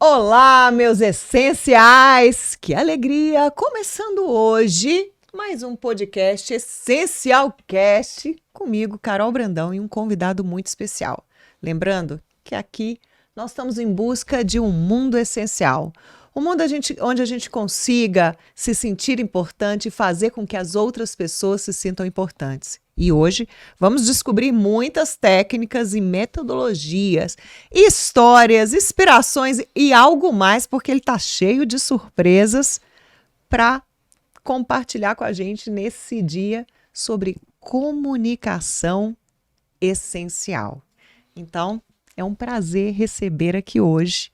Olá, meus essenciais! Que alegria! Começando hoje mais um podcast Essencial Cast comigo, Carol Brandão, e um convidado muito especial. Lembrando que aqui nós estamos em busca de um mundo essencial. Um mundo onde a gente consiga se sentir importante e fazer com que as outras pessoas se sintam importantes. E hoje vamos descobrir muitas técnicas e metodologias, histórias, inspirações e algo mais, porque ele está cheio de surpresas para compartilhar com a gente nesse dia sobre comunicação essencial. Então, é um prazer receber aqui hoje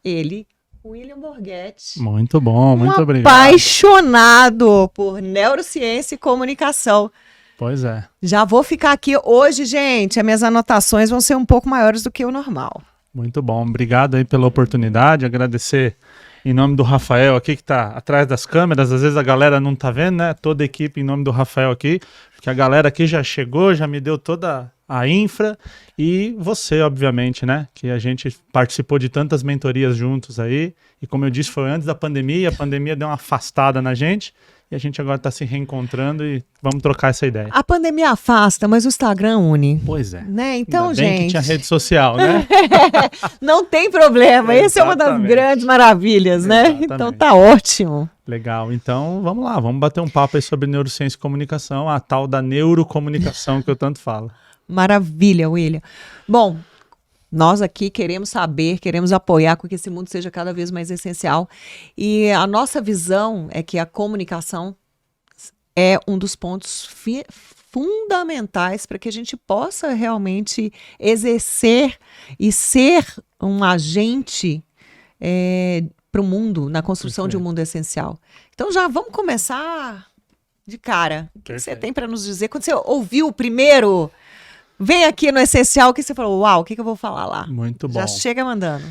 ele, William Borghetti. Muito bom, muito obrigado. Apaixonado por neurociência e comunicação. Pois é. Já vou ficar aqui hoje, gente. As minhas anotações vão ser um pouco maiores do que o normal. Muito bom. Obrigado aí pela oportunidade. Agradecer em nome do Rafael aqui, que está atrás das câmeras. Às vezes a galera não está vendo, né? Toda a equipe em nome do Rafael aqui. Porque a galera aqui já chegou, já me deu toda a infra. E você, obviamente, né? Que a gente participou de tantas mentorias juntos aí. E como eu disse, foi antes da pandemia. A pandemia deu uma afastada na gente. E a gente agora está se reencontrando e vamos trocar essa ideia. A pandemia afasta, mas o Instagram une. Pois é. Né? Então, ainda bem gente... que tinha rede social, né? Não tem problema. Essa é uma das grandes maravilhas, né? Exatamente. Então tá ótimo. Legal. Então, vamos lá. Vamos bater um papo aí sobre neurociência e comunicação, a tal da neurocomunicação que eu tanto falo. Maravilha, William. Bom... Nós aqui queremos saber, queremos apoiar com que esse mundo seja cada vez mais essencial. E a nossa visão é que a comunicação é um dos pontos fundamentais para que a gente possa realmente exercer e ser um agente para o mundo, na construção de um mundo essencial. Então já vamos começar de cara. O que você tem para nos dizer? Quando você ouviu o primeiro... Vem aqui no Essencial que você falou, uau, o que eu vou falar lá? Muito bom. Já chega mandando.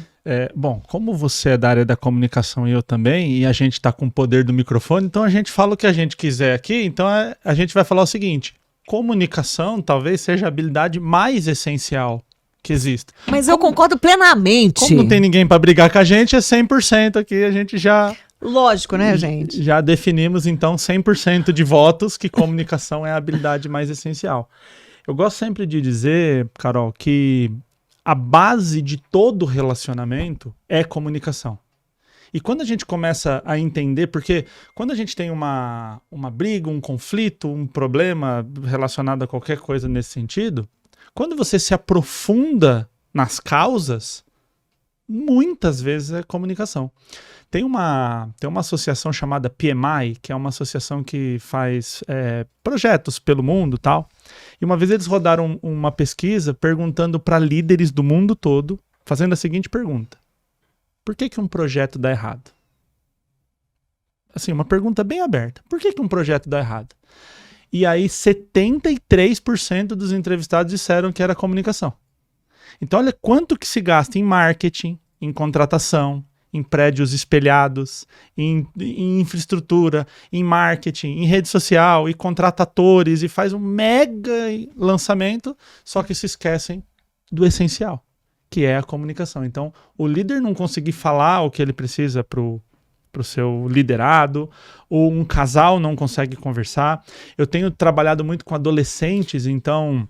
Bom, como você é da área da comunicação e eu também, e a gente está com o poder do microfone, então a gente fala o que a gente quiser aqui, então a gente vai falar o seguinte, comunicação talvez seja a habilidade mais essencial que existe. Mas eu concordo plenamente. Como não tem ninguém para brigar com a gente, é 100% aqui, a gente já... Lógico, né, gente? Já definimos, então, 100% de votos que comunicação é a habilidade mais essencial. Eu gosto sempre de dizer, Carol, que a base de todo relacionamento é comunicação. E quando a gente começa a entender, porque quando a gente tem uma briga, um conflito, um problema relacionado a qualquer coisa nesse sentido, quando você se aprofunda nas causas, muitas vezes é comunicação. Tem uma associação chamada PMI, que é uma associação que faz projetos pelo mundo e tal. E uma vez eles rodaram uma pesquisa perguntando para líderes do mundo todo, fazendo a seguinte pergunta. Por que um projeto dá errado? Assim, uma pergunta bem aberta. Por que um projeto dá errado? E aí 73% dos entrevistados disseram que era comunicação. Então olha quanto que se gasta em marketing, em contratação, em prédios espelhados, em infraestrutura, em marketing, em rede social, e contrata atores, e faz um mega lançamento, só que se esquecem do essencial, que é a comunicação. Então, o líder não conseguir falar o que ele precisa para o seu liderado, ou um casal não consegue conversar. Eu tenho trabalhado muito com adolescentes, então...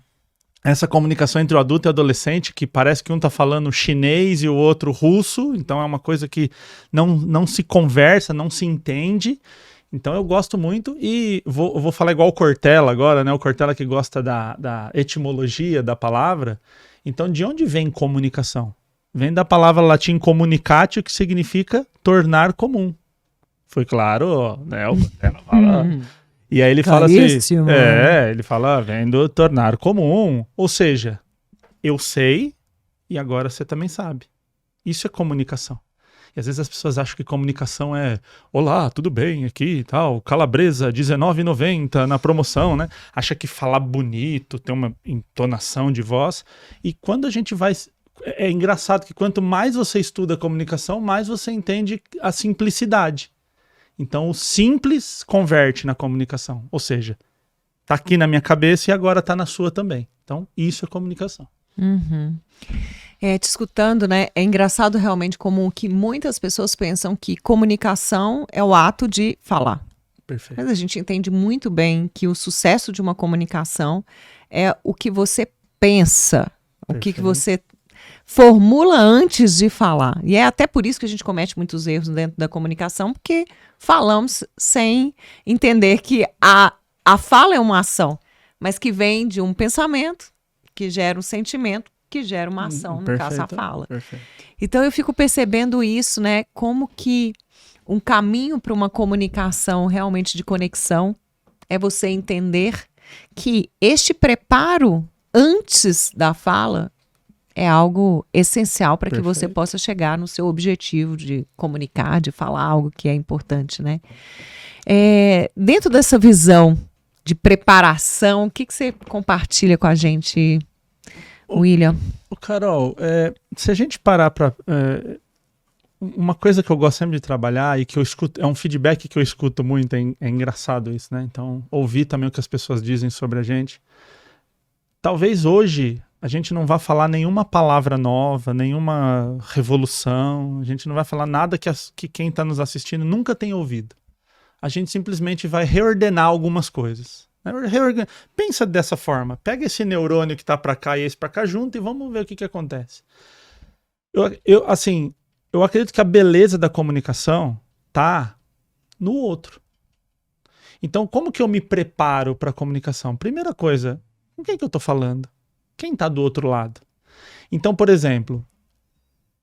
Essa comunicação entre o adulto e o adolescente, que parece que um está falando chinês e o outro russo, então é uma coisa que não se conversa, não se entende. Então eu gosto muito e vou falar igual o Cortella agora, né? O Cortella que gosta da etimologia da palavra. Então de onde vem comunicação? Vem da palavra latim comunicatio, que significa tornar comum. Foi claro, né? O Cortella fala... E aí ele fala assim, ele fala, vem do tornar comum, ou seja, eu sei e agora você também sabe. Isso é comunicação. E às vezes as pessoas acham que comunicação é, olá, tudo bem aqui e tal, calabresa, R$19,90 na promoção, né? Acha que falar bonito, tem uma entonação de voz. E quando a gente vai... É engraçado que quanto mais você estuda comunicação, mais você entende a simplicidade. Então, o simples converte na comunicação. Ou seja, tá aqui na minha cabeça e agora tá na sua também. Então, isso é comunicação. Uhum. Te escutando, né? É engraçado realmente como que muitas pessoas pensam que comunicação é o ato de falar. Perfeito. Mas a gente entende muito bem que o sucesso de uma comunicação é o que você pensa, o que você formula antes de falar. E é até por isso que a gente comete muitos erros dentro da comunicação, porque falamos sem entender que a fala é uma ação, mas que vem de um pensamento, que gera um sentimento, que gera uma ação, no caso a fala. Perfeito. Então eu fico percebendo isso, né? Como que um caminho para uma comunicação realmente de conexão é você entender que este preparo antes da fala é algo essencial para que você possa chegar no seu objetivo de comunicar, de falar algo que é importante, né? Dentro dessa visão de preparação, o que você compartilha com a gente, William? Carol, se a gente parar para... uma coisa que eu gosto sempre de trabalhar e que eu escuto, é um feedback que eu escuto muito, é engraçado isso, né? Então, ouvir também o que as pessoas dizem sobre a gente. Talvez hoje a gente não vá falar nenhuma palavra nova, nenhuma revolução, a gente não vai falar nada que quem está nos assistindo nunca tenha ouvido. A gente simplesmente vai reordenar algumas coisas. Pensa dessa forma, pega esse neurônio que está para cá e esse para cá junto e vamos ver o que acontece. Eu acredito que a beleza da comunicação tá no outro. Então, como que eu me preparo para a comunicação? Primeira coisa, com quem que eu estou falando? Quem está do outro lado? Então, por exemplo,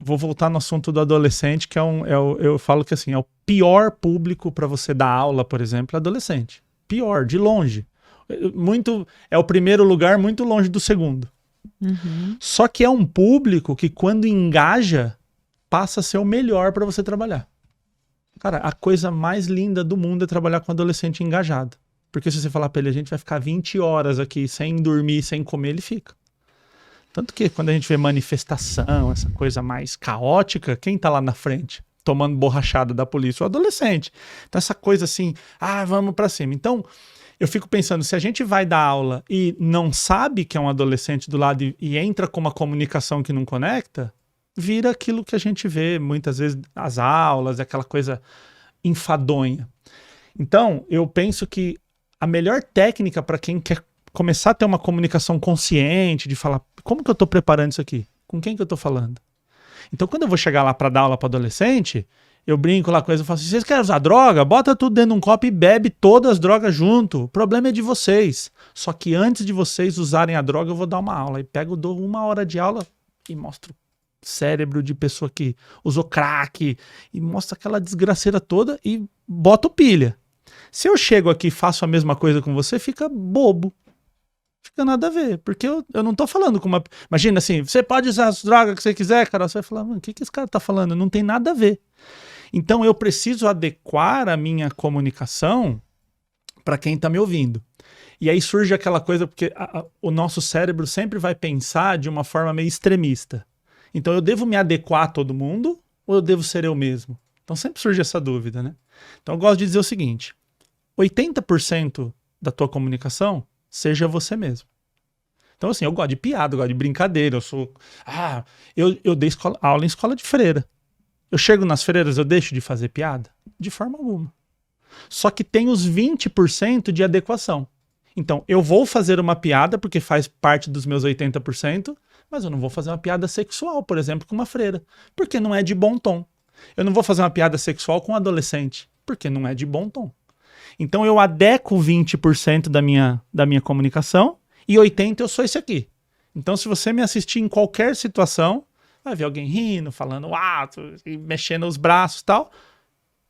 vou voltar no assunto do adolescente, que eu falo que assim, é o pior público para você dar aula, por exemplo, adolescente. Pior, de longe. É o primeiro lugar muito longe do segundo. Uhum. Só que é um público que quando engaja, passa a ser o melhor para você trabalhar. Cara, a coisa mais linda do mundo é trabalhar com adolescente engajado. Porque se você falar para ele, a gente vai ficar 20 horas aqui sem dormir, sem comer, ele fica. Tanto que quando a gente vê manifestação, essa coisa mais caótica, quem tá lá na frente? Tomando borrachada da polícia? O adolescente. Então essa coisa assim, vamos para cima. Então, eu fico pensando, se a gente vai dar aula e não sabe que é um adolescente do lado e entra com uma comunicação que não conecta, vira aquilo que a gente vê muitas vezes as aulas, aquela coisa enfadonha. Então, eu penso que a melhor técnica para quem quer começar a ter uma comunicação consciente, de falar, como que eu estou preparando isso aqui? Com quem que eu estou falando? Então, quando eu vou chegar lá para dar aula para adolescente, eu brinco lá com eles e falo assim, vocês querem usar droga? Bota tudo dentro de um copo e bebe todas as drogas junto. O problema é de vocês. Só que antes de vocês usarem a droga, eu vou dar uma aula. E dou 1 hora de aula e mostro cérebro de pessoa que usou crack e mostra aquela desgraceira toda e boto pilha. Se eu chego aqui e faço a mesma coisa com você, fica bobo. Fica nada a ver, porque eu não tô falando com uma... Imagina assim, você pode usar as drogas que você quiser, cara. Você vai falar, mano, o que esse cara tá falando? Não tem nada a ver. Então eu preciso adequar a minha comunicação para quem tá me ouvindo. E aí surge aquela coisa, porque o nosso cérebro sempre vai pensar de uma forma meio extremista. Então eu devo me adequar a todo mundo ou eu devo ser eu mesmo? Então sempre surge essa dúvida, né? Então eu gosto de dizer o seguinte, 80% da tua comunicação seja você mesmo. Então assim, eu gosto de piada, eu gosto de brincadeira, eu dei aula em escola de freira. Eu chego nas freiras, eu deixo de fazer piada? De forma alguma. Só que tem os 20% de adequação. Então eu vou fazer uma piada porque faz parte dos meus 80%, mas eu não vou fazer uma piada sexual, por exemplo, com uma freira, porque não é de bom tom. Eu não vou fazer uma piada sexual com um adolescente, porque não é de bom tom. Então eu adequo 20% da minha comunicação e 80% eu sou esse aqui. Então se você me assistir em qualquer situação, vai ver alguém rindo, falando alto, e mexendo os braços e tal,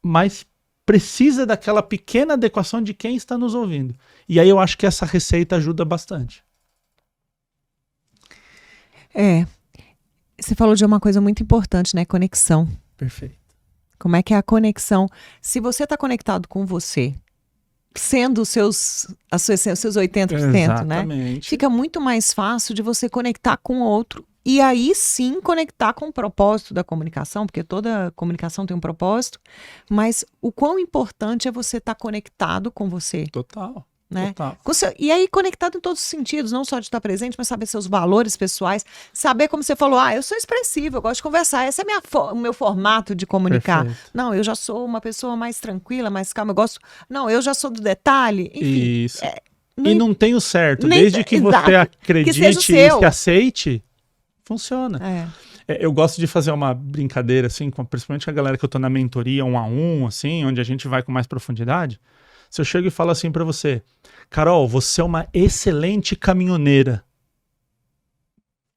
mas precisa daquela pequena adequação de quem está nos ouvindo. E aí eu acho que essa receita ajuda bastante. Você falou de uma coisa muito importante, né? Conexão. Perfeito. Como é que é a conexão? Se você está conectado com você, sendo os seus 80%, exatamente, né? Fica muito mais fácil de você conectar com o outro e aí sim conectar com o propósito da comunicação, porque toda comunicação tem um propósito, mas o quão importante é você estar conectado com você. Total. né? E aí conectado em todos os sentidos, não só de estar presente, mas saber seus valores pessoais, saber como você falou, eu sou expressivo, eu gosto de conversar, esse é o meu formato de comunicar. Perfeito. Não, eu já sou uma pessoa mais tranquila, mais calma, eu já sou do detalhe, enfim. Isso. E não tem o certo, desde que exato, você acredite que e se aceite, funciona. Eu gosto de fazer uma brincadeira, assim, principalmente a galera que eu tô na mentoria 1-a-1, assim, onde a gente vai com mais profundidade. Se eu chego e falo assim pra você, Carol, você é uma excelente caminhoneira.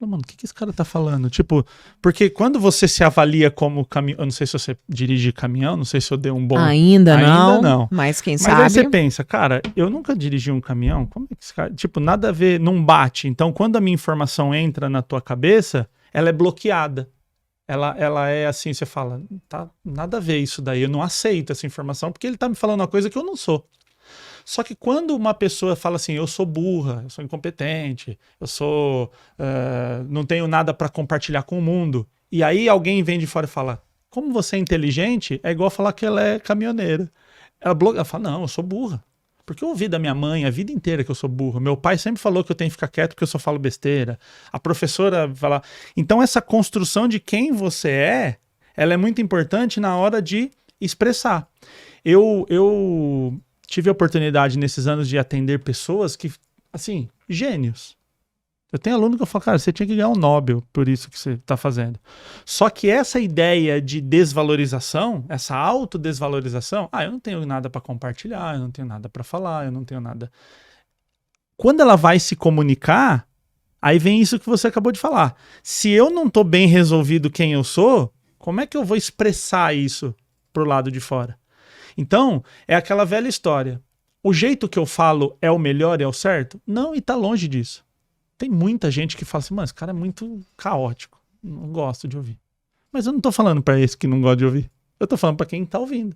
Mano, o que esse cara tá falando? Tipo, porque quando você se avalia como caminhão, eu não sei se você dirige caminhão, não sei se eu dei um bom... Ainda não. Mas quem sabe... Mas aí você pensa, cara, eu nunca dirigi um caminhão, como é que esse cara... Tipo, nada a ver, não bate. Então, quando a minha informação entra na tua cabeça, ela é bloqueada. Ela é assim, você fala, tá, nada a ver isso daí, eu não aceito essa informação, porque ele tá me falando uma coisa que eu não sou. Só que quando uma pessoa fala assim, eu sou burra, eu sou incompetente, eu sou, não tenho nada para compartilhar com o mundo, e aí alguém vem de fora e fala, como você é inteligente, é igual falar que ela é caminhoneira. Ela fala, não, eu sou burra. Porque eu ouvi da minha mãe a vida inteira que eu sou burro. Meu pai sempre falou que eu tenho que ficar quieto porque eu só falo besteira. A professora fala... Então essa construção de quem você é, ela é muito importante na hora de expressar. Eu tive a oportunidade nesses anos de atender pessoas que, assim, gênios. Eu tenho aluno que eu falo, cara, você tinha que ganhar um Nobel por isso que você está fazendo. Só que essa ideia de desvalorização, essa autodesvalorização, eu não tenho nada para compartilhar, eu não tenho nada para falar, eu não tenho nada... Quando ela vai se comunicar, aí vem isso que você acabou de falar. Se eu não estou bem resolvido quem eu sou, como é que eu vou expressar isso pro lado de fora? Então, é aquela velha história. O jeito que eu falo é o melhor e é o certo? Não, e tá longe disso. Tem muita gente que fala assim, mano, esse cara é muito caótico, não gosto de ouvir. Mas eu não tô falando para esse que não gosta de ouvir. Eu tô falando para quem tá ouvindo.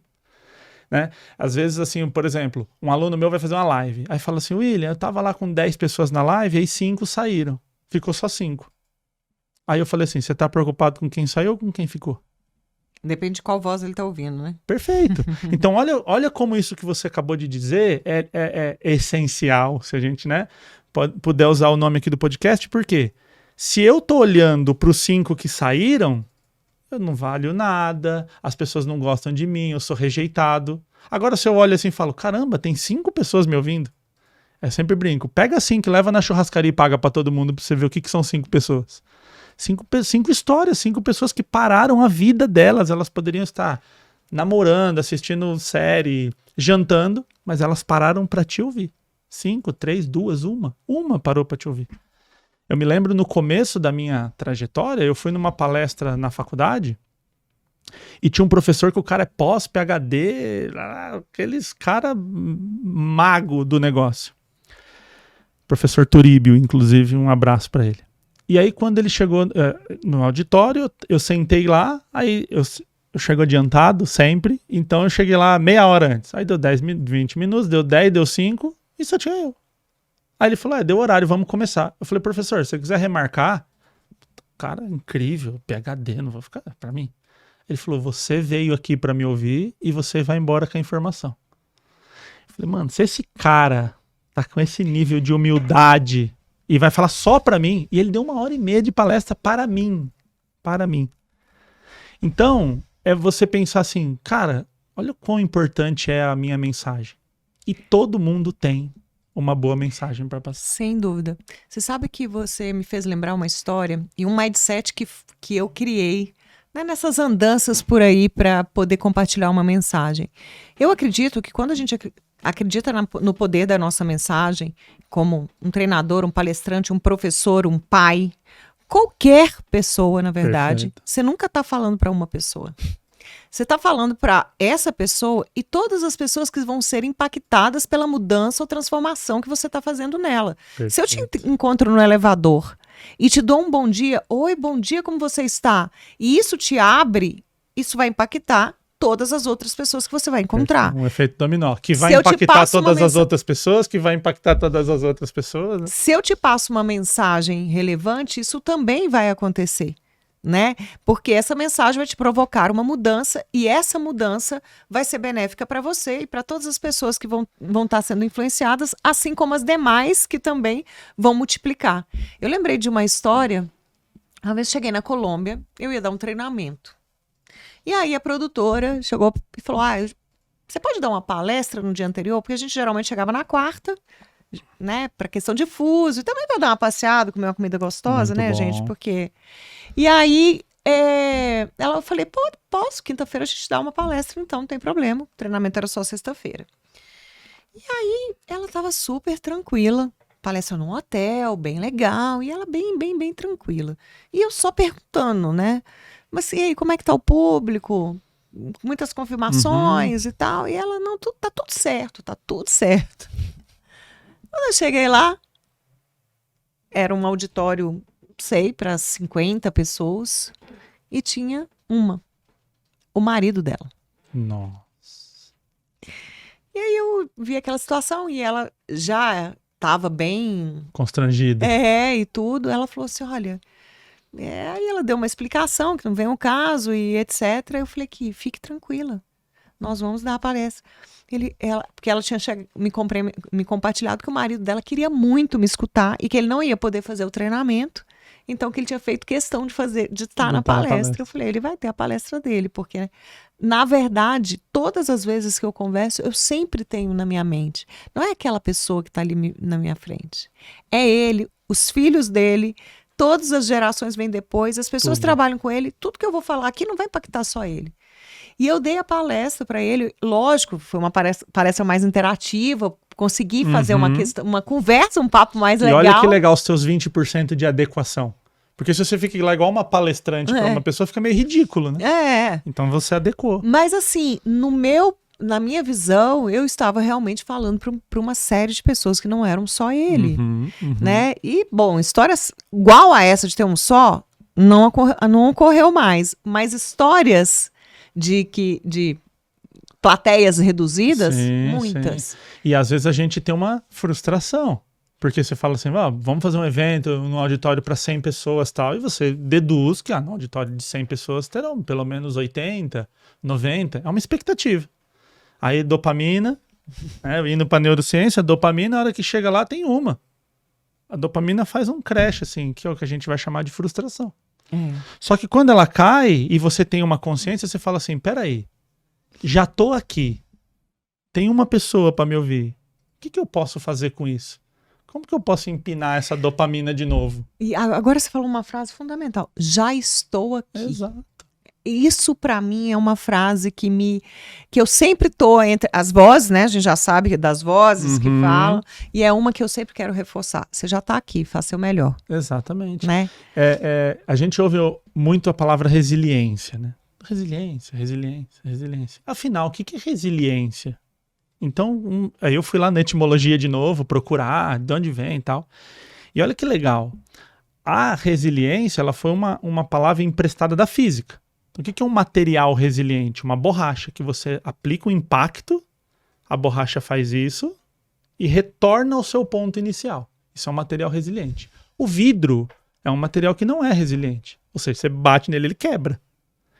Né? Às vezes, assim, por exemplo, um aluno meu vai fazer uma live. Aí fala assim, William, eu tava lá com 10 pessoas na live, aí 5 saíram. Ficou só 5. Aí eu falei assim, você tá preocupado com quem saiu ou com quem ficou? Depende de qual voz ele tá ouvindo, né? Perfeito. Então, olha como isso que você acabou de dizer é essencial, se a gente, né, puder usar o nome aqui do podcast, porque se eu tô olhando para os 5 que saíram, eu não valho nada, as pessoas não gostam de mim, eu sou rejeitado. Agora, se eu olho assim e falo, caramba, tem 5 pessoas me ouvindo. Eu sempre brinco, pega 5, leva na churrascaria e paga para todo mundo para você ver o que são 5 pessoas. 5 histórias, 5 pessoas que pararam a vida delas. Elas poderiam estar namorando, assistindo série, jantando, mas elas pararam para te ouvir. 5, 3, 2, uma parou para te ouvir. Eu me lembro no começo da minha trajetória, eu fui numa palestra na faculdade e tinha um professor que o cara é pós-PhD, aqueles cara mago do negócio. Professor Turíbio, inclusive, um abraço para ele. E aí, quando ele chegou no auditório, eu sentei lá, aí eu chego adiantado sempre, então eu cheguei lá meia hora antes. Aí deu 10, 20 minutos, deu 10, deu 5, e só tinha eu. Aí ele falou, deu horário, vamos começar. Eu falei, professor, se você quiser remarcar, cara, incrível, PhD, não vou ficar pra mim. Ele falou, você veio aqui pra me ouvir e você vai embora com a informação. Eu falei, mano, se esse cara tá com esse nível de humildade e vai falar só pra mim, e ele deu 1h30 de palestra para mim. Então, é você pensar assim, cara, olha o quão importante é a minha mensagem. E todo mundo tem uma boa mensagem para passar. Sem dúvida. Você sabe que você me fez lembrar uma história e um mindset que eu criei, né, nessas andanças por aí para poder compartilhar uma mensagem. Eu acredito que quando a gente acredita no poder da nossa mensagem, como um treinador, um palestrante, um professor, um pai, qualquer pessoa, na verdade, Perfeito. Você nunca está falando para uma pessoa. Você está falando para essa pessoa e todas as pessoas que vão ser impactadas pela mudança ou transformação que você está fazendo nela. Perfeito. Se eu te encontro no elevador e te dou um bom dia, oi, bom dia, como você está? E isso te abre, isso vai impactar todas as outras pessoas que você vai encontrar. Um efeito dominó, que vai impactar todas as outras pessoas, que vai impactar todas as outras pessoas. Né? Se eu te passo uma mensagem relevante, isso também vai acontecer. né? Porque essa mensagem vai te provocar uma mudança e essa mudança vai ser benéfica para você e para todas as pessoas que vão estar sendo influenciadas, assim como as demais que também vão multiplicar. Eu lembrei de uma história, uma vez cheguei na Colômbia, eu ia dar um treinamento. E aí a produtora chegou e falou, você pode dar uma palestra no dia anterior? Porque a gente geralmente chegava na quarta, né, para questão de fuso, e também para dar uma passeada, comer uma comida gostosa, Muito né, bom. gente? Porque... E aí, eu falei, posso, quinta-feira a gente dá uma palestra, então não tem problema. O treinamento era só sexta-feira. E aí, ela estava super tranquila, palestra num hotel, bem legal, e ela bem tranquila. E eu só perguntando, né? Mas e aí, como é que tá o público? Muitas confirmações e tal. E ela, não, tá tudo certo, tá tudo certo. Quando eu cheguei lá, era um auditório, sei, para 50 pessoas, e tinha o marido dela. Nossa. E aí eu vi aquela situação e ela já estava bem... Constrangida. e tudo. Ela falou assim, olha... Aí ela deu uma explicação, que não vem o caso e etc. Eu falei que fique tranquila, nós vamos dar a palestra. Porque ela tinha me compartilhado que o marido dela queria muito me escutar e que ele não ia poder fazer o treinamento, então que ele tinha feito questão de estar na palestra. Eu falei, ele vai ter a palestra dele, porque, na verdade, todas as vezes que eu converso, eu sempre tenho na minha mente. Não é aquela pessoa que está ali na minha frente. É ele, os filhos dele, todas as gerações vêm depois, as pessoas trabalham com ele, tudo que eu vou falar aqui não vai impactar só ele. E eu dei a palestra para ele, lógico, foi uma palestra mais interativa, consegui fazer uma conversa, um papo mais legal. E olha que legal os teus 20% de adequação. Porque se você fica lá igual uma palestrante para uma pessoa, fica meio ridículo, né? Então você adequou. Mas assim, na minha visão, eu estava realmente falando para uma série de pessoas que não eram só ele, né? E, bom, histórias igual a essa de ter um só, não ocorreu mais. Mas histórias de plateias reduzidas, muitas. Sim. E às vezes a gente tem uma frustração. Porque você fala assim, vamos fazer um evento no auditório para 100 pessoas e tal, e você deduz que no auditório de 100 pessoas terão pelo menos 80, 90, é uma expectativa. Aí dopamina, indo para neurociência, dopamina, na hora que chega lá tem uma. A dopamina faz um crash, assim, que é o que a gente vai chamar de frustração. Só que quando ela cai e você tem uma consciência, você fala assim, peraí, já tô aqui, tem uma pessoa para me ouvir, o que eu posso fazer com isso? Como que eu posso empinar essa dopamina de novo? E agora você falou uma frase fundamental. Já estou aqui. Exato. Isso, para mim, é uma frase que eu sempre tô entre as vozes, né? A gente já sabe das vozes que falam. E é uma que eu sempre quero reforçar. Você já está aqui, faça o melhor. Exatamente. Né? A gente ouve muito a palavra resiliência, né? Resiliência. Afinal, o que é resiliência? Então, aí eu fui lá na etimologia de novo, procurar de onde vem e tal. E olha que legal. A resiliência, ela foi uma palavra emprestada da física. Então, o que é um material resiliente? Uma borracha, que você aplica o impacto, a borracha faz isso e retorna ao seu ponto inicial. Isso é um material resiliente. O vidro é um material que não é resiliente. Ou seja, você bate nele, ele quebra.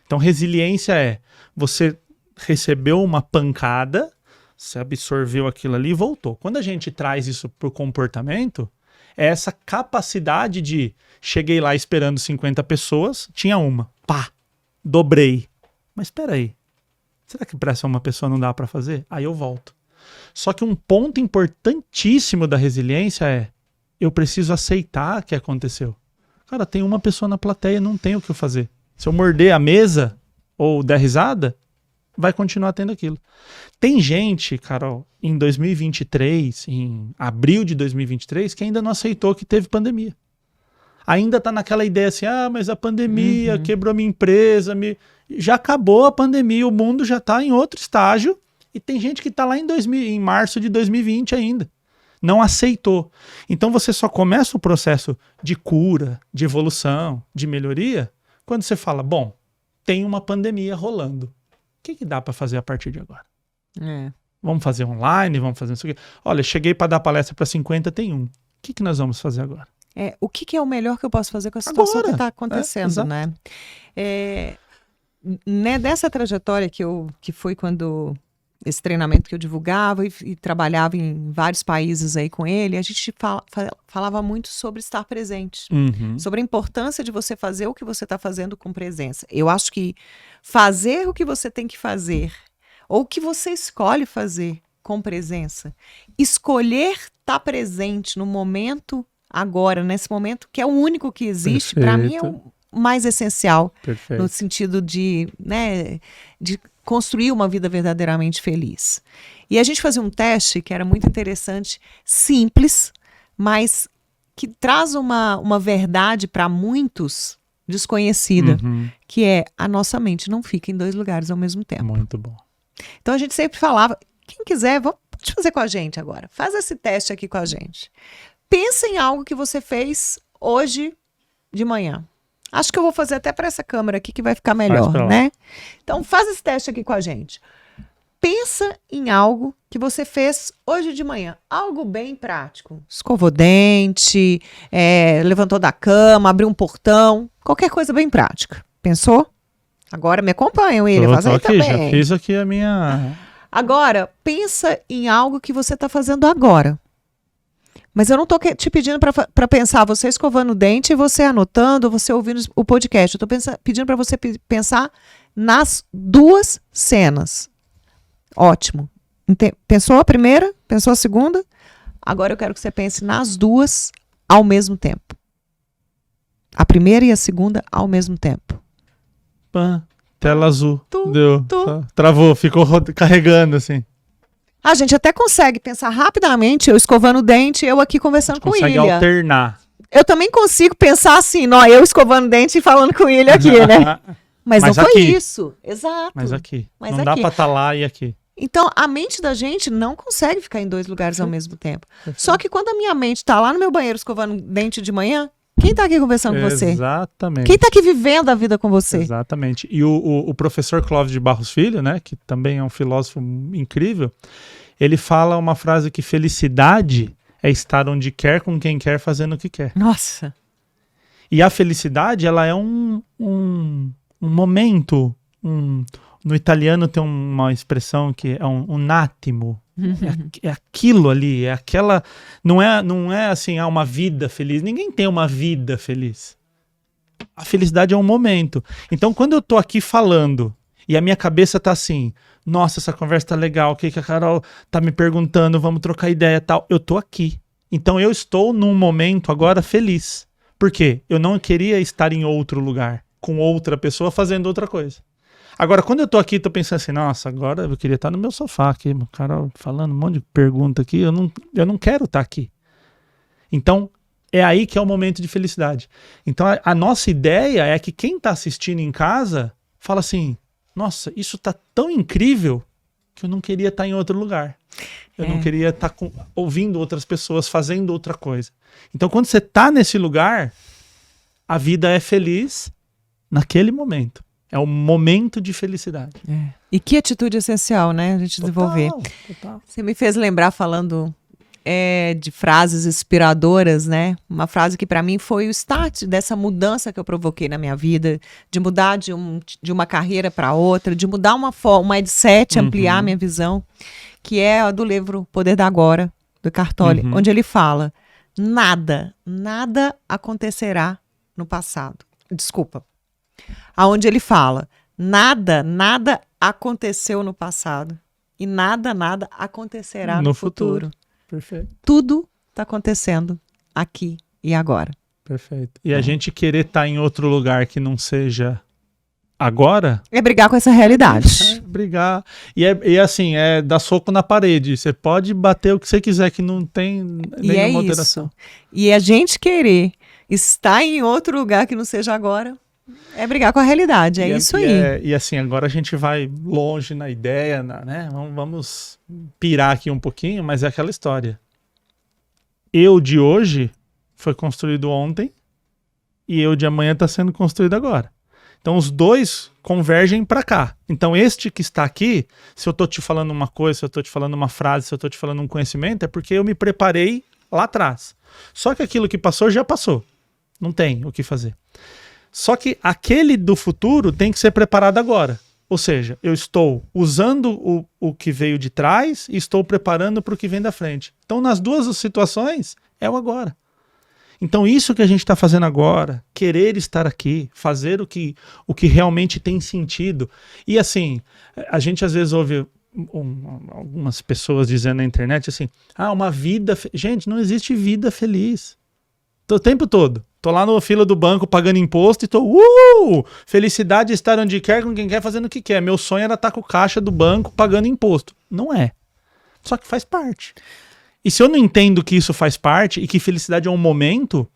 Então, resiliência é você recebeu uma pancada, você absorveu aquilo ali e voltou. Quando a gente traz isso para o comportamento, é essa capacidade de... Cheguei lá esperando 50 pessoas, tinha uma. Pá! Dobrei. Mas espera aí. Será que para essa uma pessoa não dá para fazer? Aí eu volto. Só que um ponto importantíssimo da resiliência é eu preciso aceitar que aconteceu. Cara, tem uma pessoa na plateia, não tem o que eu fazer. Se eu morder a mesa ou der risada, vai continuar tendo aquilo. Tem gente, Carol, em 2023, em abril de 2023, que ainda não aceitou que teve pandemia. Ainda tá naquela ideia assim, mas a pandemia quebrou minha empresa, já acabou a pandemia, o mundo já tá em outro estágio, e tem gente que tá lá em março de 2020 ainda. Não aceitou. Então você só começa o processo de cura, de evolução, de melhoria, quando você fala, bom, tem uma pandemia rolando. O que dá para fazer a partir de agora? Vamos fazer online, vamos fazer isso aqui. Olha, cheguei para dar palestra para 50, tem um. O que nós vamos fazer agora? o que é o melhor que eu posso fazer com a situação Agora. que está acontecendo, né? Dessa trajetória que foi quando esse treinamento que eu divulgava e trabalhava em vários países aí com ele, a gente falava muito sobre estar presente, sobre a importância de você fazer o que você está fazendo com presença. Eu acho que fazer o que você tem que fazer, ou o que você escolhe fazer com presença, escolher estar presente no momento agora, nesse momento que é o único que existe, para mim é o mais essencial, no sentido de construir uma vida verdadeiramente feliz. E a gente fazia um teste que era muito interessante, simples, mas que traz uma verdade para muitos desconhecida, que é a nossa mente não fica em 2 lugares ao mesmo tempo. Muito bom. Então a gente sempre falava, quem quiser, pode fazer com a gente agora. Faz esse teste aqui com a gente. Pensa em algo que você fez hoje de manhã. Acho que eu vou fazer até para essa câmera aqui que vai ficar melhor, né? Então faz esse teste aqui com a gente. Pensa em algo que você fez hoje de manhã. Algo bem prático. Escovou dente, levantou da cama, abriu um portão. Qualquer coisa bem prática. Pensou? Agora me acompanha, William. Faz aí também. Já fiz aqui a minha... Agora, pensa em algo que você está fazendo agora. Mas eu não estou te pedindo para pensar você escovando o dente e você anotando, ou você ouvindo o podcast. Eu estou pedindo para você pensar nas 2 cenas. Ótimo. Pensou a primeira? Pensou a segunda? Agora eu quero que você pense nas 2 ao mesmo tempo. A primeira e a segunda ao mesmo tempo. Tela azul. Deu. Travou, ficou carregando assim. A gente até consegue pensar rapidamente, eu escovando o dente, eu aqui conversando com o William. Consegue alternar. Eu também consigo pensar assim, eu escovando o dente e falando com o William aqui, né? Mas não foi aqui. Isso. Exato. Mas aqui. Não dá pra estar lá e aqui. Então, a mente da gente não consegue ficar em 2 lugares ao mesmo tempo. Só que quando a minha mente está lá no meu banheiro escovando o dente de manhã, quem está aqui conversando com você? Exatamente. Quem está aqui vivendo a vida com você? Exatamente. E o professor Clóvis de Barros Filho, né, que também é um filósofo incrível, ele fala uma frase que felicidade é estar onde quer, com quem quer, fazendo o que quer. Nossa! E a felicidade, ela é um momento, no italiano tem uma expressão que é um attimo. É aquilo ali, é aquela... Não é assim, uma vida feliz. Ninguém tem uma vida feliz. A felicidade é um momento. Então, quando eu tô aqui falando e a minha cabeça tá assim, nossa, essa conversa tá legal, o que a Carol tá me perguntando, vamos trocar ideia e tal. Eu tô aqui. Então, eu estou num momento agora feliz. Por quê? Eu não queria estar em outro lugar, com outra pessoa fazendo outra coisa. Agora, quando eu tô aqui, tô pensando assim, nossa, agora eu queria estar no meu sofá aqui, o cara falando um monte de pergunta aqui, eu não quero estar aqui. Então, é aí que é o momento de felicidade. Então, a nossa ideia é que quem tá assistindo em casa fala assim, nossa, isso tá tão incrível que eu não queria estar em outro lugar. Eu não queria estar ouvindo outras pessoas, fazendo outra coisa. Então, quando você tá nesse lugar, a vida é feliz naquele momento. É o momento de felicidade. E que atitude essencial, né? A gente desenvolver. Total. Você me fez lembrar falando de frases inspiradoras, né? Uma frase que para mim foi o start dessa mudança que eu provoquei na minha vida, de mudar de uma carreira para outra, de mudar um mindset, ampliar a minha visão, que é a do livro Poder da Agora, do Cartoli, onde ele fala, nada acontecerá no passado. Desculpa. Aonde ele fala, nada aconteceu no passado e nada acontecerá no futuro. Perfeito. Tudo está acontecendo aqui e agora. Perfeito. E a gente querer estar em outro lugar que não seja agora... É brigar com essa realidade. Brigar. E assim, é dar soco na parede. Você pode bater o que você quiser, que não tem nenhuma alteração. Isso. E a gente querer estar em outro lugar que não seja agora... É brigar com a realidade, isso aí. E assim, agora a gente vai longe na ideia, né? Vamos pirar aqui um pouquinho, mas é aquela história. Eu de hoje foi construído ontem e eu de amanhã está sendo construído agora. Então os dois convergem para cá. Então este que está aqui, se eu estou te falando uma coisa, se eu estou te falando uma frase, se eu estou te falando um conhecimento, é porque eu me preparei lá atrás. Só que aquilo que passou, já passou. Não tem o que fazer. Só que aquele do futuro tem que ser preparado agora. Ou seja, eu estou usando o que veio de trás e estou preparando para o que vem da frente. Então, nas duas situações, é o agora. Então, isso que a gente está fazendo agora, querer estar aqui, fazer o que realmente tem sentido. E assim, a gente às vezes ouve algumas pessoas dizendo na internet assim, uma vida... Gente, não existe vida feliz. O tempo todo. Tô lá na fila do banco pagando imposto e tô, felicidade é estar onde quer, com quem quer, fazendo o que quer. Meu sonho era estar com o caixa do banco pagando imposto. Não é. Só que faz parte. E se eu não entendo que isso faz parte e que felicidade é um momento,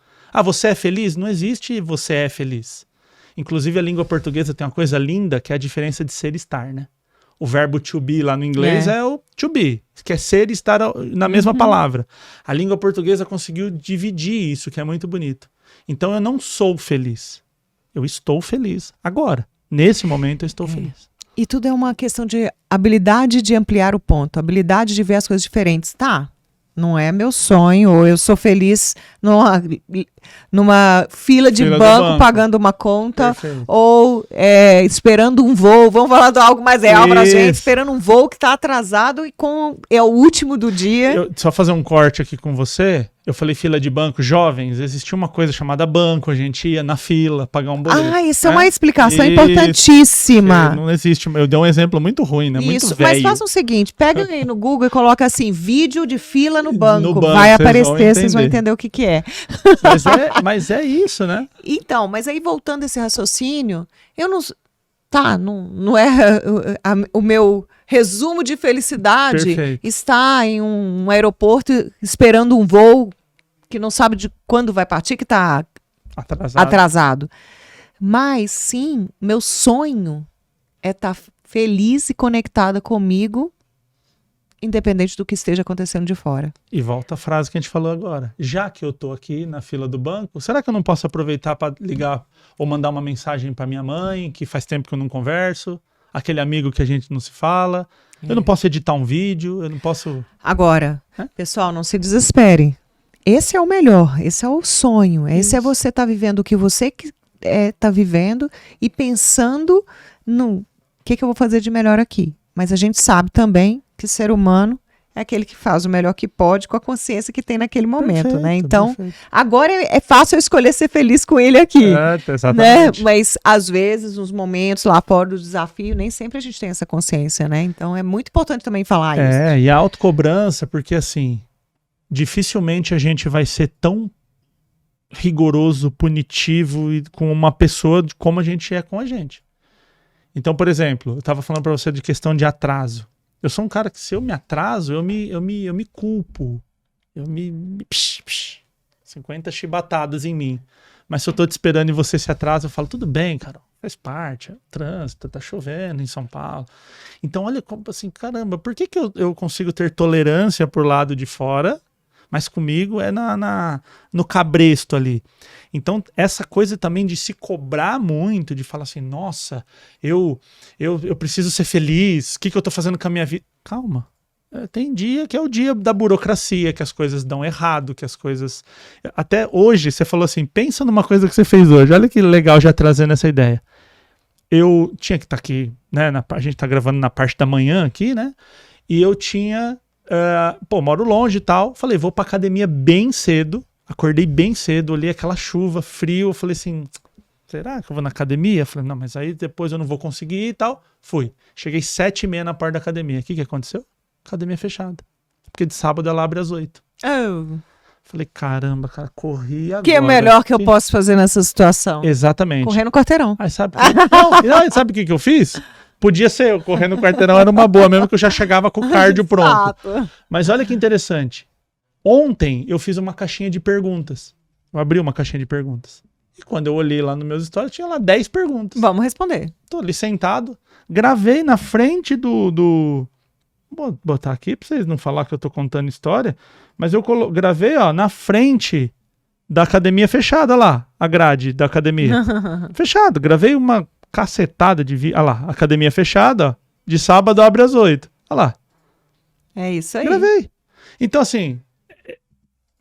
você é feliz? Não existe você é feliz. Inclusive a língua portuguesa tem uma coisa linda que é a diferença de ser e estar, né? O verbo to be lá no inglês é o to be, que é ser e estar na mesma palavra. A língua portuguesa conseguiu dividir isso, que é muito bonito. Então eu não sou feliz. Eu estou feliz agora. Nesse momento eu estou feliz. E tudo é uma questão de habilidade de ampliar o ponto, habilidade de ver as coisas diferentes. Tá, não é meu sonho, ou eu sou feliz numa fila de banco pagando uma conta. Perfeito. Ou esperando um voo, vamos falar de algo mais real pra gente, esperando um voo que está atrasado e é o último do dia. Só fazer um corte aqui com você. Eu falei fila de banco, jovens, existia uma coisa chamada banco, a gente ia na fila pagar um boleto. Isso é uma explicação importantíssima. Não existe, eu dei um exemplo muito ruim, né? Muito velho. Mas faça o seguinte, pega aí no Google e coloca assim, vídeo de fila no banco. Vai aparecer, vocês vão entender o que é. Mas é isso, né? Então, mas aí voltando a esse raciocínio, eu não... Tá, não é o meu resumo de felicidade. Perfeito. Está em um aeroporto esperando um voo que não sabe de quando vai partir, que está atrasado. Mas sim, meu sonho é estar feliz e conectada comigo, independente do que esteja acontecendo de fora. E volta a frase que a gente falou agora. Já que eu tô aqui na fila do banco, será que eu não posso aproveitar para ligar ou mandar uma mensagem para minha mãe, que faz tempo que eu não converso, aquele amigo que a gente não se fala? Eu não posso editar um vídeo, eu não posso... Agora, pessoal, não se desespere. Esse é o melhor, esse é o sonho. Esse é você estar vivendo o que você está vivendo e pensando no que eu vou fazer de melhor aqui. Mas a gente sabe também que ser humano é aquele que faz o melhor que pode com a consciência que tem naquele momento, perfeito, né? Então, agora é fácil eu escolher ser feliz com ele aqui. Exatamente. Né? Mas, às vezes, nos momentos lá fora do desafio, nem sempre a gente tem essa consciência, né? Então, é muito importante também falar isso. E a autocobrança, porque, assim, dificilmente a gente vai ser tão rigoroso, punitivo e com uma pessoa como a gente é com a gente. Então, por exemplo, eu estava falando para você de questão de atraso. Eu sou um cara que, se eu me atraso, eu me culpo. Eu me 50 chibatadas em mim. Mas se eu tô te esperando e você se atrasa, eu falo, tudo bem, Carol, faz parte, é trânsito, tá chovendo em São Paulo. Então, olha como assim, caramba, por que eu consigo ter tolerância por lado de fora, mas comigo é no cabresto ali. Então, essa coisa também de se cobrar muito, de falar assim, nossa, eu preciso ser feliz, o que eu tô fazendo com a minha vida? Calma. Tem dia que é o dia da burocracia, que as coisas dão errado, que as coisas... Até hoje, você falou assim, pensa numa coisa que você fez hoje, olha que legal já trazendo essa ideia. Eu tinha que estar aqui, né, a gente tá gravando na parte da manhã aqui, né, e eu tinha... moro longe e tal, falei, vou pra academia bem cedo, acordei bem cedo, olhei aquela chuva, frio, eu falei assim, será que eu vou na academia? Eu falei, não, mas aí depois eu não vou conseguir e tal. Fui, cheguei 7h30 na porta da academia, o que aconteceu? Academia fechada, porque de sábado ela abre às 8. Falei, caramba, cara, corri agora. O que é melhor que eu posso fazer nessa situação? Exatamente. Correr no quarteirão. Aí sabe sabe o que eu fiz? Podia ser, eu correr no quarteirão era uma boa, mesmo que eu já chegava com o cardio pronto. Mas olha que interessante. Ontem eu fiz uma caixinha de perguntas. Eu abri uma caixinha de perguntas. E quando eu olhei lá nos meus stories, tinha lá 10 perguntas. Vamos responder. Tô ali sentado, gravei na frente do... Vou botar aqui pra vocês não falar que eu tô contando história, mas eu gravei, ó, na frente da academia fechada lá, a grade da academia. Fechado, gravei uma cacetada de vídeo. Olha lá, academia fechada, ó, de sábado abre às 8. Olha lá. É isso aí. Gravei. Então, assim,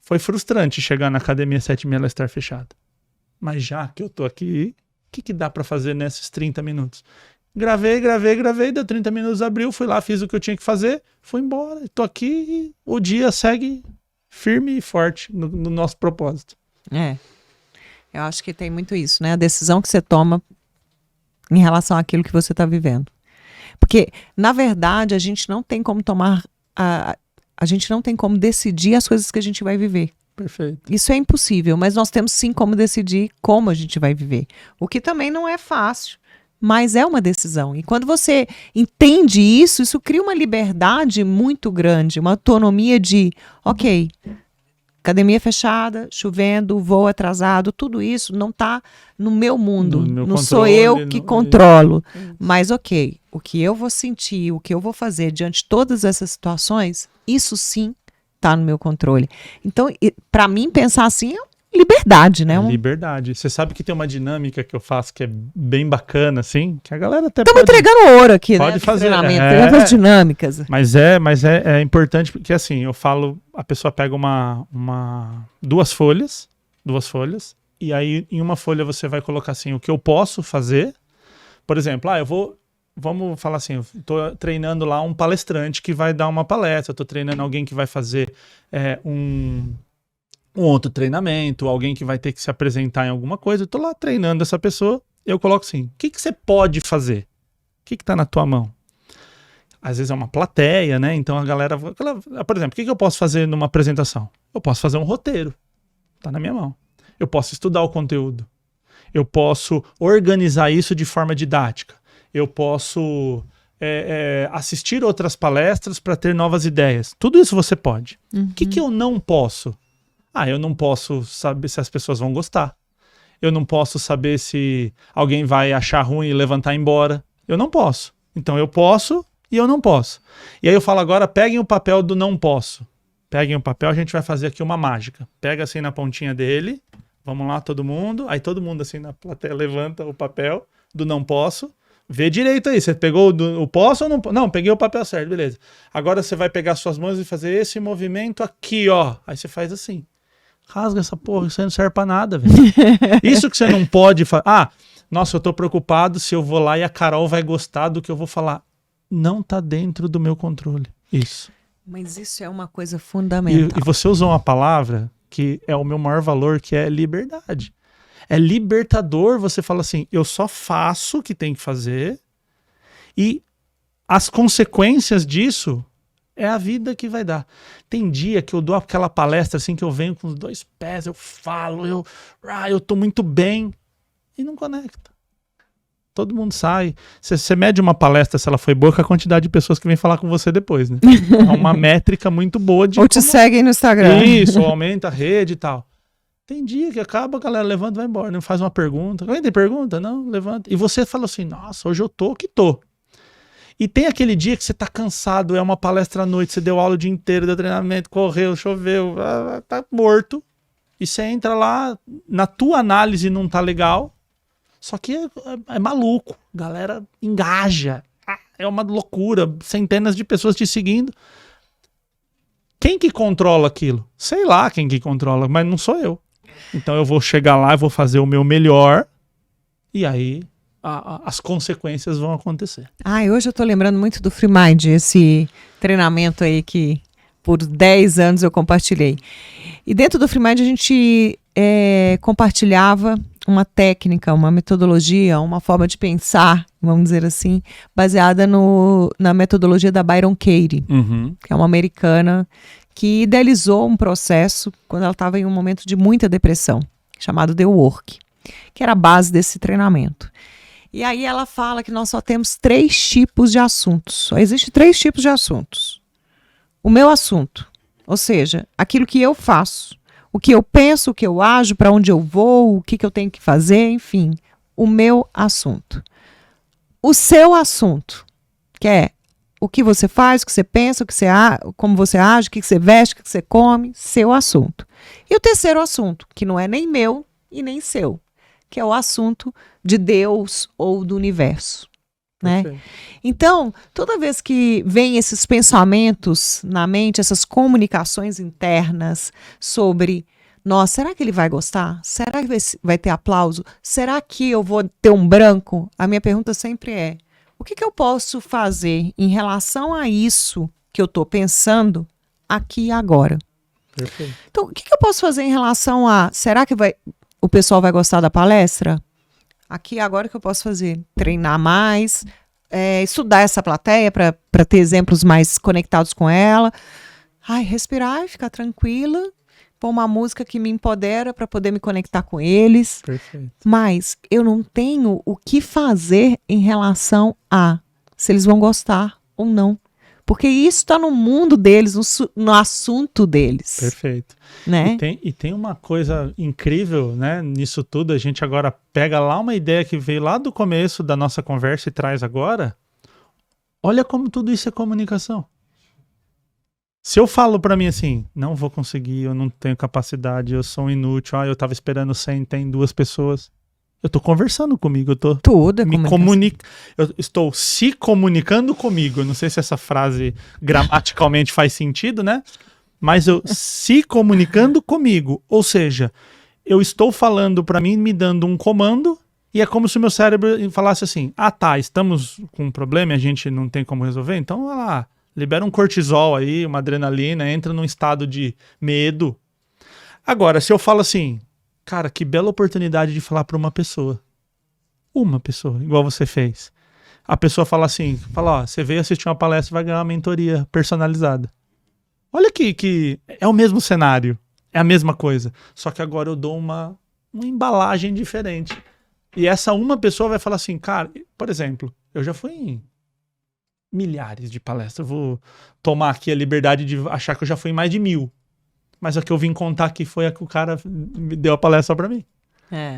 Foi frustrante chegar na academia 7h30 ela estar fechada. Mas já que eu tô aqui, o que dá pra fazer nesses 30 minutos? Gravei, deu 30 minutos, abriu, fui lá, fiz o que eu tinha que fazer, fui embora. Tô aqui e o dia segue firme e forte no nosso propósito. Eu acho que tem muito isso, né? A decisão que você toma em relação àquilo que você está vivendo. Porque, na verdade, a gente não tem como a gente não tem como decidir as coisas que a gente vai viver. Perfeito. Isso é impossível, mas nós temos sim como decidir como a gente vai viver. O que também não é fácil, mas é uma decisão. E quando você entende isso cria uma liberdade muito grande, uma autonomia de, ok, academia fechada, chovendo, voo atrasado, tudo isso não está no meu mundo. Não sou eu que controlo. Mas ok, o que eu vou sentir, o que eu vou fazer diante de todas essas situações, isso sim está no meu controle. Então, para mim, pensar assim é liberdade, né? Liberdade. Você sabe que tem uma dinâmica que eu faço que é bem bacana, assim, que a galera até Estamos entregando ouro aqui, pode né? Fazer. As dinâmicas. Mas é importante porque, assim, eu falo, a pessoa pega duas folhas, e aí em uma folha você vai colocar assim, o que eu posso fazer. Por exemplo, vamos falar assim, eu tô treinando lá um palestrante que vai dar uma palestra, eu tô treinando alguém que vai fazer um outro treinamento, alguém que vai ter que se apresentar em alguma coisa, eu tô lá treinando essa pessoa, eu coloco assim, o que você pode fazer? O que tá na tua mão? Às vezes é uma plateia, né? Então a galera, por exemplo, o que eu posso fazer numa apresentação? Eu posso fazer um roteiro, tá na minha mão. Eu posso estudar o conteúdo. Eu posso organizar isso de forma didática. Eu posso assistir outras palestras para ter novas ideias. Tudo isso você pode. O que eu não posso? Eu não posso saber se as pessoas vão gostar. Eu não posso saber se alguém vai achar ruim e levantar e ir embora. Eu não posso. Então eu posso e eu não posso. E aí eu falo agora, peguem o papel do não posso. Peguem o papel, a gente vai fazer aqui uma mágica. Pega assim na pontinha dele, vamos lá todo mundo. Aí todo mundo assim na plateia levanta o papel do não posso. Vê direito aí, você pegou o posso ou não posso? Não, peguei o papel certo, beleza. Agora você vai pegar suas mãos e fazer esse movimento aqui, ó. Aí você faz assim. Rasga essa porra, isso aí não serve pra nada, velho. Isso que você não pode fazer. Nossa, eu tô preocupado se eu vou lá e a Carol vai gostar do que eu vou falar. Não tá dentro do meu controle. Isso. Mas isso é uma coisa fundamental. E você usou uma palavra que é o meu maior valor, que é liberdade. É libertador, você fala assim, eu só faço o que tem que fazer e as consequências disso é a vida que vai dar. Tem dia que eu dou aquela palestra assim, que eu venho com os 2 pés, eu falo, eu tô muito bem e não conecta. Todo mundo sai. Você mede uma palestra, se ela foi boa, com a quantidade de pessoas que vem falar com você depois, né? É uma métrica muito boa de... Ou te seguem no Instagram. Isso, ou aumenta a rede e tal. Tem dia que acaba, a galera levanta e vai embora, não faz uma pergunta. Alguém tem pergunta? Não, levanta. E você fala assim, nossa, hoje eu tô que tô. E tem aquele dia que você tá cansado, é uma palestra à noite, você deu aula o dia inteiro, deu treinamento, correu, choveu, tá morto. E você entra lá, na tua análise não tá legal, só que é maluco, galera engaja, é uma loucura, centenas de pessoas te seguindo. Quem que controla aquilo? Sei lá quem que controla, mas não sou eu. Então eu vou chegar lá, eu vou fazer o meu melhor, e aí as consequências vão acontecer. Hoje eu tô lembrando muito do Free Mind, esse treinamento aí que por 10 anos eu compartilhei. E dentro do Free Mind a gente compartilhava uma técnica, uma metodologia, uma forma de pensar, vamos dizer assim, baseada na metodologia da Byron Katie, que é uma americana que idealizou um processo quando ela estava em um momento de muita depressão, chamado The Work, que era a base desse treinamento. E aí ela fala que nós só temos 3 tipos de assuntos. Só existem 3 tipos de assuntos. O meu assunto, ou seja, aquilo que eu faço, o que eu penso, o que eu ajo, para onde eu vou, o que eu tenho que fazer, enfim, o meu assunto. O seu assunto, que é o que você faz, o que você pensa, como você age, o que você veste, o que você come, seu assunto. E o terceiro assunto, que não é nem meu e nem seu, que é o assunto de Deus ou do universo. né? Perfeito. Então, toda vez que vem esses pensamentos na mente, essas comunicações internas sobre, nossa, será que ele vai gostar? Será que vai ter aplauso? Será que eu vou ter um branco? A minha pergunta sempre é, o que eu posso fazer em relação a isso que eu estou pensando aqui e agora? Perfeito. Então, o que eu posso fazer em relação a, será que o pessoal vai gostar da palestra? Aqui agora o que eu posso fazer? Treinar mais, estudar essa plateia para ter exemplos mais conectados com ela. Ai, respirar, ficar tranquila, pôr uma música que me empodera para poder me conectar com eles. Perfeito. Mas eu não tenho o que fazer em relação a se eles vão gostar ou não. Porque isso está no mundo deles, no assunto deles. Perfeito. Né? E tem uma coisa incrível, né, nisso tudo. A gente agora pega lá uma ideia que veio lá do começo da nossa conversa e traz agora. Olha como tudo isso é comunicação. Se eu falo pra mim assim, não vou conseguir, eu não tenho capacidade, eu sou um inútil, eu tava esperando 100, tem 2 pessoas. Eu tô conversando comigo, eu tô eu estou se comunicando comigo. Eu não sei se essa frase gramaticalmente faz sentido, né? Mas eu se comunicando comigo. Ou seja, eu estou falando pra mim, me dando um comando, e é como se o meu cérebro falasse assim, tá, estamos com um problema e a gente não tem como resolver, então vai lá, libera um cortisol aí, uma adrenalina, entra num estado de medo. Agora, se eu falo assim, cara, que bela oportunidade de falar para uma pessoa, igual você fez. A pessoa fala assim, você veio assistir uma palestra e vai ganhar uma mentoria personalizada. Olha que é o mesmo cenário, é a mesma coisa, só que agora eu dou uma embalagem diferente. E essa uma pessoa vai falar assim, cara, por exemplo, eu já fui em milhares de palestras, eu vou tomar aqui a liberdade de achar que eu já fui em mais de 1000. Mas a que eu vim contar aqui foi a que o cara me deu a palestra pra mim.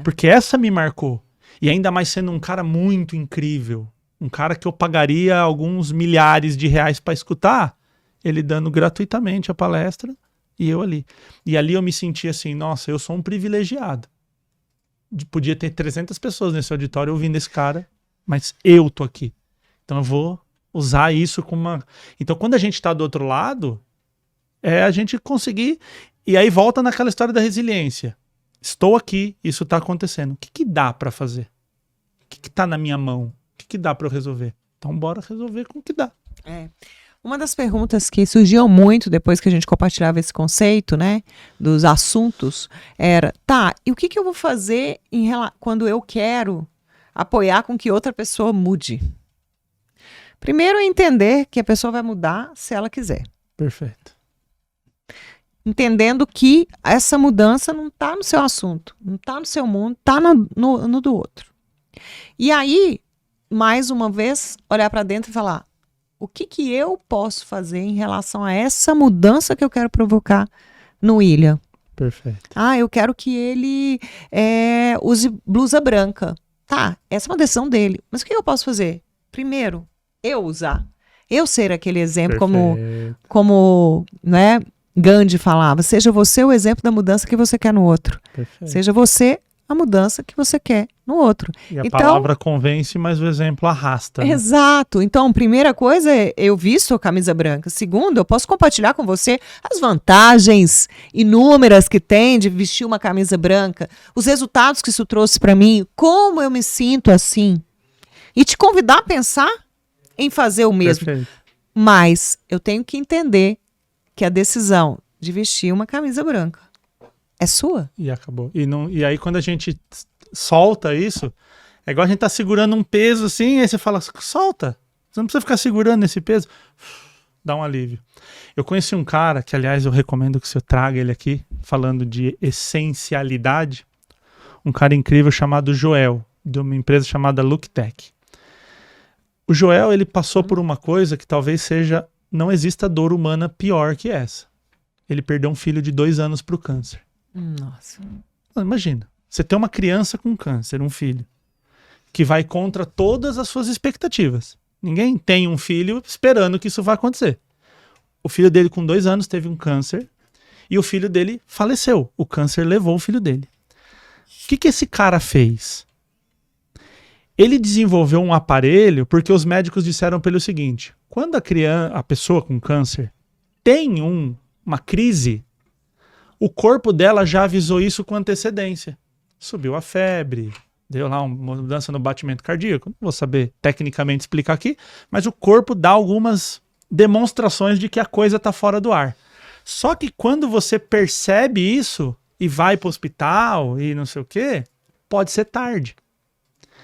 Porque essa me marcou. E ainda mais sendo um cara muito incrível. Um cara que eu pagaria alguns milhares de reais pra escutar. Ele dando gratuitamente a palestra e eu ali. E ali eu me senti assim, nossa, eu sou um privilegiado. Podia ter 300 pessoas nesse auditório ouvindo esse cara, mas eu tô aqui. Então eu vou usar isso como uma... Então quando a gente tá do outro lado... a gente conseguir, e aí volta naquela história da resiliência. Estou aqui, isso está acontecendo. O que dá para fazer? O que está na minha mão? O que dá para eu resolver? Então bora resolver com o que dá. Uma das perguntas que surgiam muito depois que a gente compartilhava esse conceito, né, dos assuntos, era, e o que eu vou fazer quando eu quero apoiar com que outra pessoa mude? Primeiro é entender que a pessoa vai mudar se ela quiser. Perfeito. Entendendo que essa mudança não está no seu assunto, não está no seu mundo, está no do outro. E aí, mais uma vez, olhar para dentro e falar, o que eu posso fazer em relação a essa mudança que eu quero provocar no William? Perfeito. Eu quero que ele use blusa branca. Essa é uma decisão dele. Mas o que eu posso fazer? Primeiro, eu usar. Eu ser aquele exemplo, como né, Gandhi falava, seja você o exemplo da mudança que você quer no outro. Perfeito. Seja você a mudança que você quer no outro. E a palavra convence, mas o exemplo arrasta. Né? Exato. Então, primeira coisa é, eu visto a camisa branca. Segundo, eu posso compartilhar com você as vantagens inúmeras que tem de vestir uma camisa branca, os resultados que isso trouxe para mim, como eu me sinto assim. E te convidar a pensar em fazer o mesmo. Perfeito. Mas eu tenho que entender que a decisão de vestir uma camisa branca é sua. E acabou. E aí quando a gente solta isso, é igual a gente tá segurando um peso assim, aí você fala, solta. Você não precisa ficar segurando esse peso. Dá um alívio. Eu conheci um cara, que aliás eu recomendo que você traga ele aqui, falando de essencialidade. Um cara incrível chamado Joel, de uma empresa chamada LookTech. O Joel, ele passou por uma coisa que talvez não exista dor humana pior que essa. Ele perdeu um filho de 2 anos pro câncer. Nossa. Imagina, você tem uma criança com câncer, um filho, que vai contra todas as suas expectativas. Ninguém tem um filho esperando que isso vá acontecer. O filho dele com 2 anos teve um câncer e o filho dele faleceu. O câncer levou o filho dele. O que esse cara fez? Ele desenvolveu um aparelho porque os médicos disseram para ele o seguinte: quando a pessoa com câncer tem uma crise, o corpo dela já avisou isso com antecedência. Subiu a febre, deu lá uma mudança no batimento cardíaco. Não vou saber tecnicamente explicar aqui, mas o corpo dá algumas demonstrações de que a coisa está fora do ar. Só que quando você percebe isso e vai para o hospital e não sei o quê, pode ser tarde.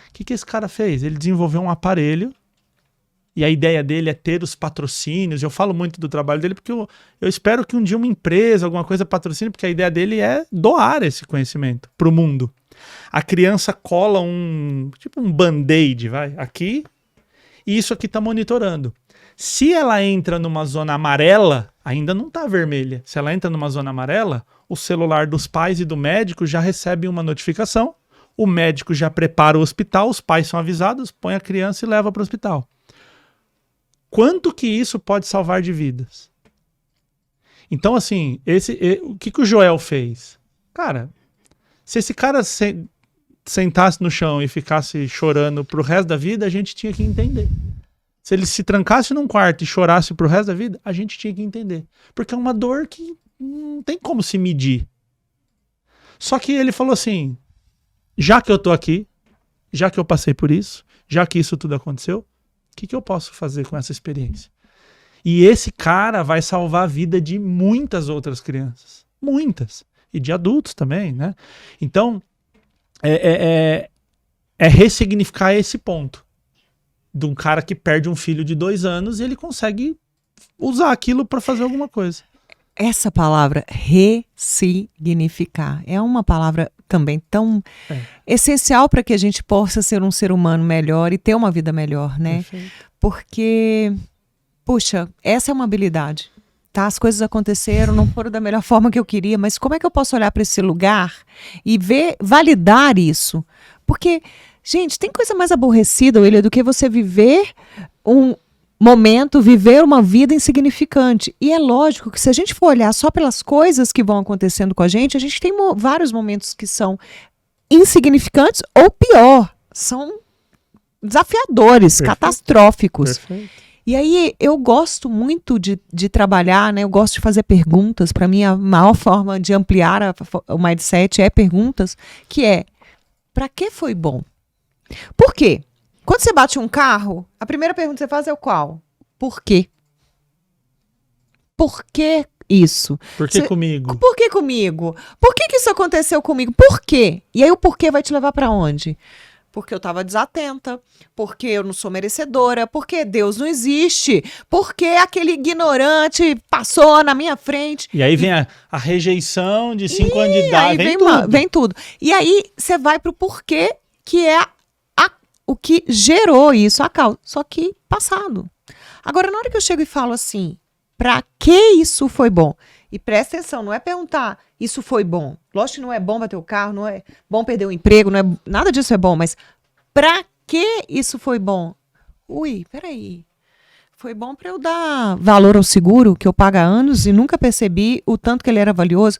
O que esse cara fez? Ele desenvolveu um aparelho e a ideia dele é ter os patrocínios. Eu falo muito do trabalho dele porque eu espero que um dia uma empresa, alguma coisa patrocine, porque a ideia dele é doar esse conhecimento para o mundo. A criança cola tipo um band-aid, vai, aqui, e isso aqui está monitorando. Se ela entra numa zona amarela, ainda não está vermelha. Se ela entra numa zona amarela, o celular dos pais e do médico já recebe uma notificação. O médico já prepara o hospital, os pais são avisados, põe a criança e leva para o hospital. Quanto que isso pode salvar de vidas? Então, assim, o que o Joel fez? Cara, se esse cara sentasse no chão e ficasse chorando pro resto da vida, a gente tinha que entender. Se ele se trancasse num quarto e chorasse pro resto da vida, a gente tinha que entender. Porque é uma dor que não tem como se medir. Só que ele falou assim: já que eu tô aqui, já que eu passei por isso, já que isso tudo aconteceu, o que eu posso fazer com essa experiência? E esse cara vai salvar a vida de muitas outras crianças. Muitas. E de adultos também, né? Então, é ressignificar esse ponto. De um cara que perde um filho de 2 anos e ele consegue usar aquilo para fazer alguma coisa. Essa palavra, ressignificar, é uma palavra também tão essencial para que a gente possa ser um ser humano melhor e ter uma vida melhor, né? Perfeito. Porque, puxa, essa é uma habilidade. Tá? As coisas aconteceram, não foram da melhor forma que eu queria, mas como é que eu posso olhar para esse lugar e validar isso? Porque, gente, tem coisa mais aborrecida, William, do que você viver um momento, viver uma vida insignificante. E é lógico que se a gente for olhar só pelas coisas que vão acontecendo com a gente tem vários momentos que são insignificantes ou pior, são desafiadores, Perfeito. Catastróficos. Perfeito. E aí eu gosto muito de trabalhar, né? Eu gosto de fazer perguntas. Para mim, a maior forma de ampliar o mindset é perguntas, que é: para que foi bom? Por quê? Quando você bate um carro, a primeira pergunta que você faz é o qual? Por quê? Por que isso? Por que comigo? Por que comigo? Por que isso aconteceu comigo? Por quê? E aí o porquê vai te levar para onde? Porque eu estava desatenta, porque eu não sou merecedora, porque Deus não existe, porque aquele ignorante passou na minha frente. E aí vem a rejeição de 5 anos de idade, vem tudo. E aí você vai pro porquê, que é o que gerou isso, a causa. Só que passado. Agora, na hora que eu chego e falo assim, pra que isso foi bom? E presta atenção, não é perguntar, isso foi bom. Lógico que não é bom bater o carro, não é bom perder o emprego, nada disso é bom, mas pra que isso foi bom? Ui, peraí. Foi bom para eu dar valor ao seguro, que eu pago há anos e nunca percebi o tanto que ele era valioso.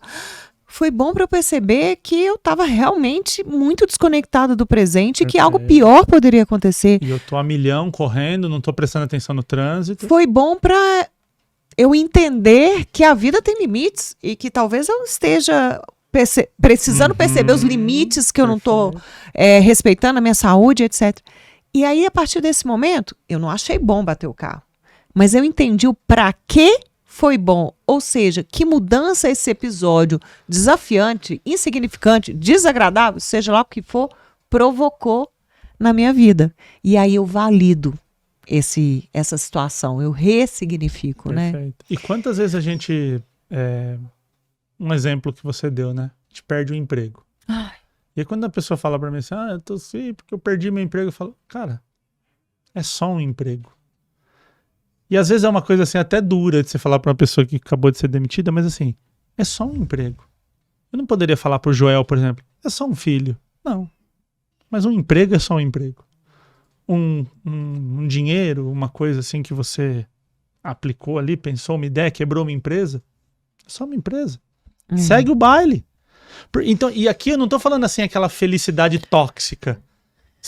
Foi bom para eu perceber que eu estava realmente muito desconectada do presente e que algo pior poderia acontecer. E eu tô a milhão correndo, não tô prestando atenção no trânsito. Foi bom para eu entender que a vida tem limites e que talvez eu esteja precisando perceber os limites que eu não estou respeitando a minha saúde, etc. E aí, a partir desse momento, eu não achei bom bater o carro. Mas eu entendi o pra que foi bom. Ou seja, que mudança esse episódio desafiante, insignificante, desagradável, seja lá o que for, provocou na minha vida. E aí eu valido essa situação, eu ressignifico, Perfeito. né? E quantas vezes a gente... um exemplo que você deu, né? A gente perde o emprego. Ai. E aí quando a pessoa fala pra mim assim, eu tô assim porque eu perdi meu emprego, eu falo, cara, é só um emprego. E às vezes é uma coisa assim até dura de você falar pra uma pessoa que acabou de ser demitida, mas assim, é só um emprego. Eu não poderia falar pro Joel, por exemplo, é só um filho. Não. Mas um emprego é só um emprego. Um dinheiro, uma coisa assim que você aplicou ali, pensou uma ideia, quebrou uma empresa, é só uma empresa. Segue o baile. Então, e aqui eu não tô falando assim aquela felicidade tóxica.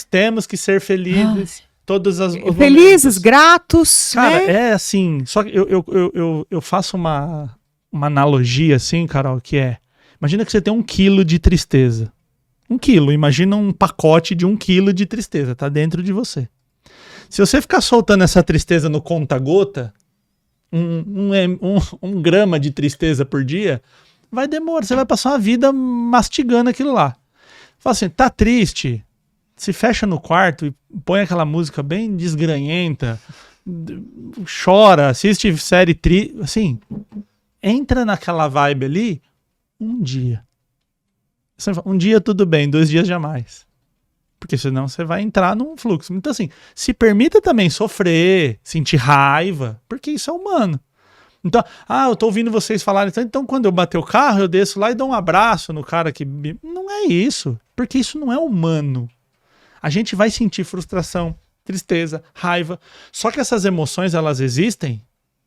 Temos que ser felizes. Todas as felizes, gratos. Cara, né? é assim. Só que eu faço uma analogia assim, Carol, que é: imagina que você tem 1 quilo de tristeza. 1 quilo, imagina um pacote de 1 quilo de tristeza, tá dentro de você. Se você ficar soltando essa tristeza no conta-gota, um grama de tristeza por dia, vai demorar, você vai passar uma vida mastigando aquilo lá. Fala assim, tá triste, se fecha no quarto e põe aquela música bem desgranhenta, chora, assiste série assim, entra naquela vibe ali, um dia. Um dia tudo bem, 2 dias jamais. Porque senão você vai entrar num fluxo. Então assim, se permita também sofrer, sentir raiva, porque isso é humano. Então, eu tô ouvindo vocês falarem, então quando eu bater o carro, eu desço lá e dou um abraço no cara que... Não é isso, porque isso não é humano. A gente vai sentir frustração, tristeza, raiva. Só que essas emoções, elas existem,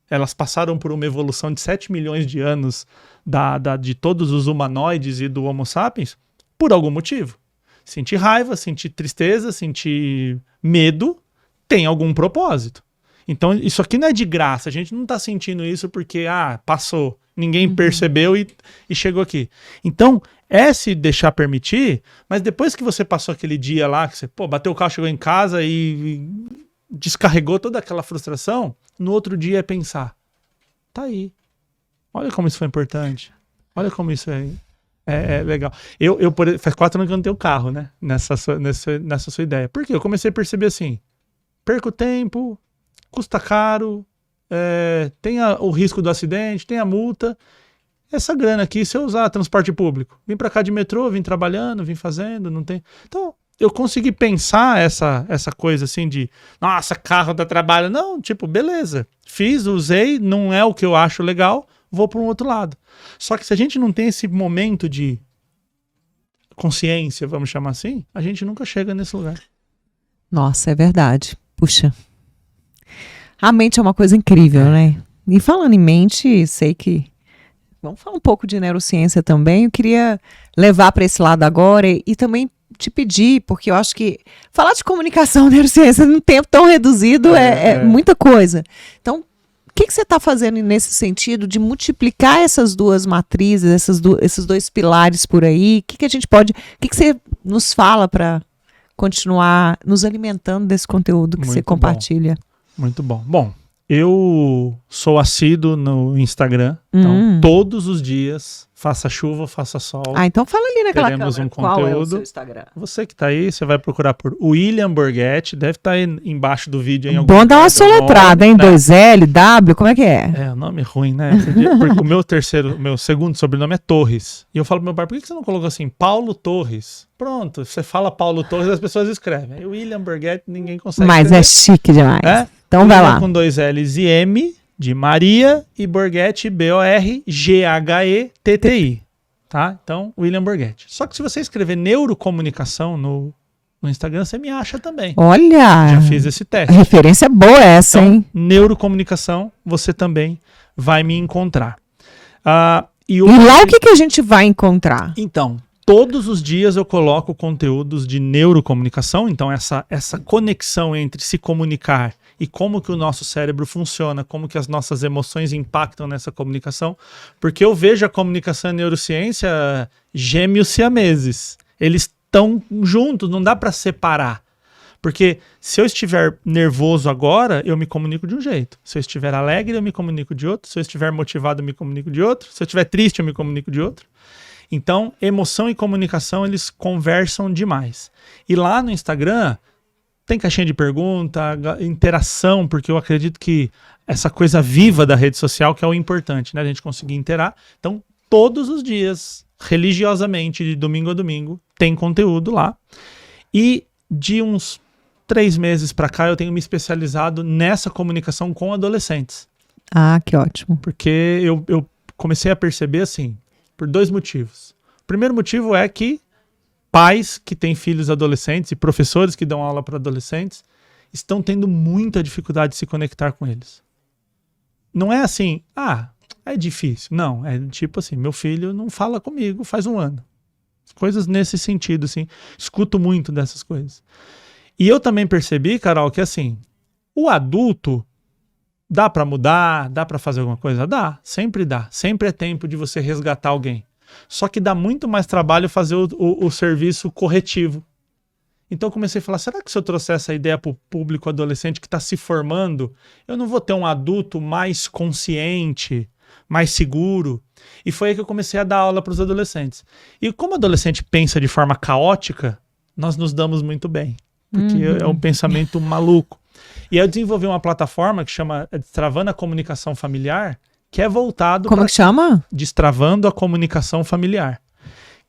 elas passaram por uma evolução de 7 milhões de anos de todos os humanoides e do Homo sapiens, por algum motivo. Sentir raiva, sentir tristeza, sentir medo, tem algum propósito. Então, isso aqui não é de graça. A gente não está sentindo isso porque, passou, ninguém percebeu e chegou aqui. Então, é se deixar permitir, mas depois que você passou aquele dia lá, que você bateu o carro, chegou em casa e descarregou toda aquela frustração, no outro dia é pensar, tá aí. Olha como isso foi importante. Olha como isso é legal. Faz 4 anos que eu não tenho carro, né? Nessa sua ideia. Por quê? Eu comecei a perceber assim, perco tempo, custa caro, tem o risco do acidente, tem a multa. Essa grana aqui, se eu usar transporte público, vim pra cá de metrô, vim trabalhando, vim fazendo, não tem... Então, eu consegui pensar essa coisa assim de, nossa, carro dá trabalho. Não, tipo, beleza, fiz, usei, não é o que eu acho legal, vou para um outro lado. Só que se a gente não tem esse momento de consciência, vamos chamar assim, a gente nunca chega nesse lugar. Nossa, é verdade. Puxa. A mente é uma coisa incrível, né? E falando em mente, sei que... Vamos falar um pouco de neurociência também. Eu queria levar para esse lado agora e também te pedir, porque eu acho que falar de comunicação e neurociência num tempo tão reduzido é muita coisa. Então, o que você está fazendo nesse sentido de multiplicar essas duas matrizes, esses 2 pilares por aí? O que a gente pode... O que você nos fala para continuar nos alimentando desse conteúdo que você compartilha? Muito bom. Bom, eu sou assíduo no Instagram, então todos os dias, faça chuva, faça sol. Então fala ali naquela teremos câmera. Um conteúdo. Qual é o seu Instagram? Você que tá aí, você vai procurar por William Borghetti, deve estar aí embaixo do vídeo. Em algum Bom dar uma soletrada, hein? 2L, W, como é que é? É, o nome é ruim, né? Porque o meu segundo sobrenome é Torres. E eu falo pro meu pai, por que você não colocou assim, Paulo Torres? Pronto, você fala Paulo Torres, as pessoas escrevem. Aí William Borghetti, ninguém consegue Mas escrever. é chique demais. Então William vai lá. Com 2 L's e M, de Maria, e Borghetti, Borghetti, tá? Então, William Borghetti. Só que se você escrever neurocomunicação no Instagram, você me acha também. Olha! Já fiz esse teste. Referência boa essa, então, hein? Neurocomunicação, você também vai me encontrar. E lá o que a gente vai encontrar? Então, todos os dias eu coloco conteúdos de neurocomunicação, então essa conexão entre se comunicar e como que o nosso cérebro funciona, como que as nossas emoções impactam nessa comunicação, porque eu vejo a comunicação e a neurociência gêmeos siameses. Eles estão juntos, não dá para separar. Porque se eu estiver nervoso agora, eu me comunico de um jeito. Se eu estiver alegre, eu me comunico de outro. Se eu estiver motivado, eu me comunico de outro. Se eu estiver triste, eu me comunico de outro. Então, emoção e comunicação, eles conversam demais. E lá no Instagram, tem caixinha de pergunta, interação, porque eu acredito que essa coisa viva da rede social que é o importante, né? A gente conseguir interar. Então, todos os dias, religiosamente, de domingo a domingo, tem conteúdo lá. E de uns 3 meses para cá, eu tenho me especializado nessa comunicação com adolescentes. Que ótimo. Porque eu comecei a perceber, assim, por 2 motivos. O primeiro motivo é que pais que têm filhos adolescentes e professores que dão aula para adolescentes estão tendo muita dificuldade de se conectar com eles. Não é assim, é difícil. Não, é tipo assim, meu filho não fala comigo faz 1 ano. Coisas nesse sentido, assim. Escuto muito dessas coisas. E eu também percebi, Carol, que assim, o adulto dá pra mudar, dá pra fazer alguma coisa? Dá. Sempre é tempo de você resgatar alguém. Só que dá muito mais trabalho fazer o serviço corretivo. Então eu comecei a falar, será que se eu trouxer essa ideia para o público adolescente que está se formando, eu não vou ter um adulto mais consciente, mais seguro? E foi aí que eu comecei a dar aula para os adolescentes. E como o adolescente pensa de forma caótica, nós nos damos muito bem. Porque é um pensamento maluco. E aí eu desenvolvi uma plataforma que chama Destravando a Comunicação Familiar, que é voltado... Como que chama? Destravando a Comunicação Familiar.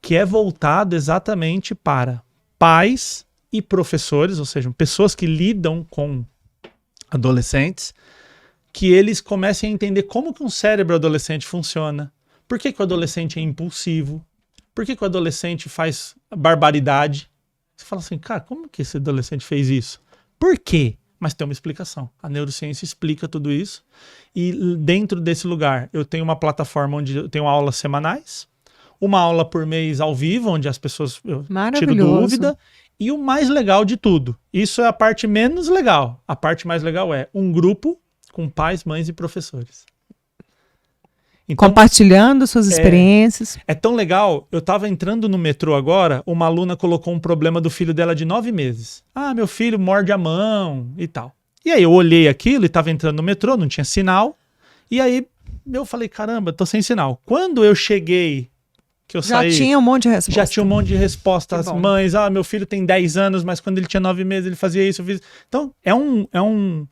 Que é voltado exatamente para pais e professores, ou seja, pessoas que lidam com adolescentes, que eles comecem a entender como que um cérebro adolescente funciona. Por que que o adolescente é impulsivo? Por que que o adolescente faz barbaridade? Você fala assim, cara, como que esse adolescente fez isso? Por quê? Mas tem uma explicação. A neurociência explica tudo isso. E dentro desse lugar, eu tenho uma plataforma onde eu tenho aulas semanais, uma aula por mês ao vivo, onde as pessoas eu tiro dúvida. E o mais legal de tudo, isso é a parte menos legal. A parte mais legal é um grupo com pais, mães e professores. Então, compartilhando suas experiências. É tão legal, eu tava entrando no metrô agora, uma aluna colocou um problema do filho dela de 9 meses. Ah, meu filho morde a mão e tal. E aí eu olhei aquilo e tava entrando no metrô, não tinha sinal. E aí eu falei, caramba, tô sem sinal. Quando eu cheguei, que eu saí... Já tinha um monte de resposta. Já tinha um monte de resposta. As mães, meu filho tem 10 anos, mas quando ele tinha 9 meses ele fazia isso. Então, é um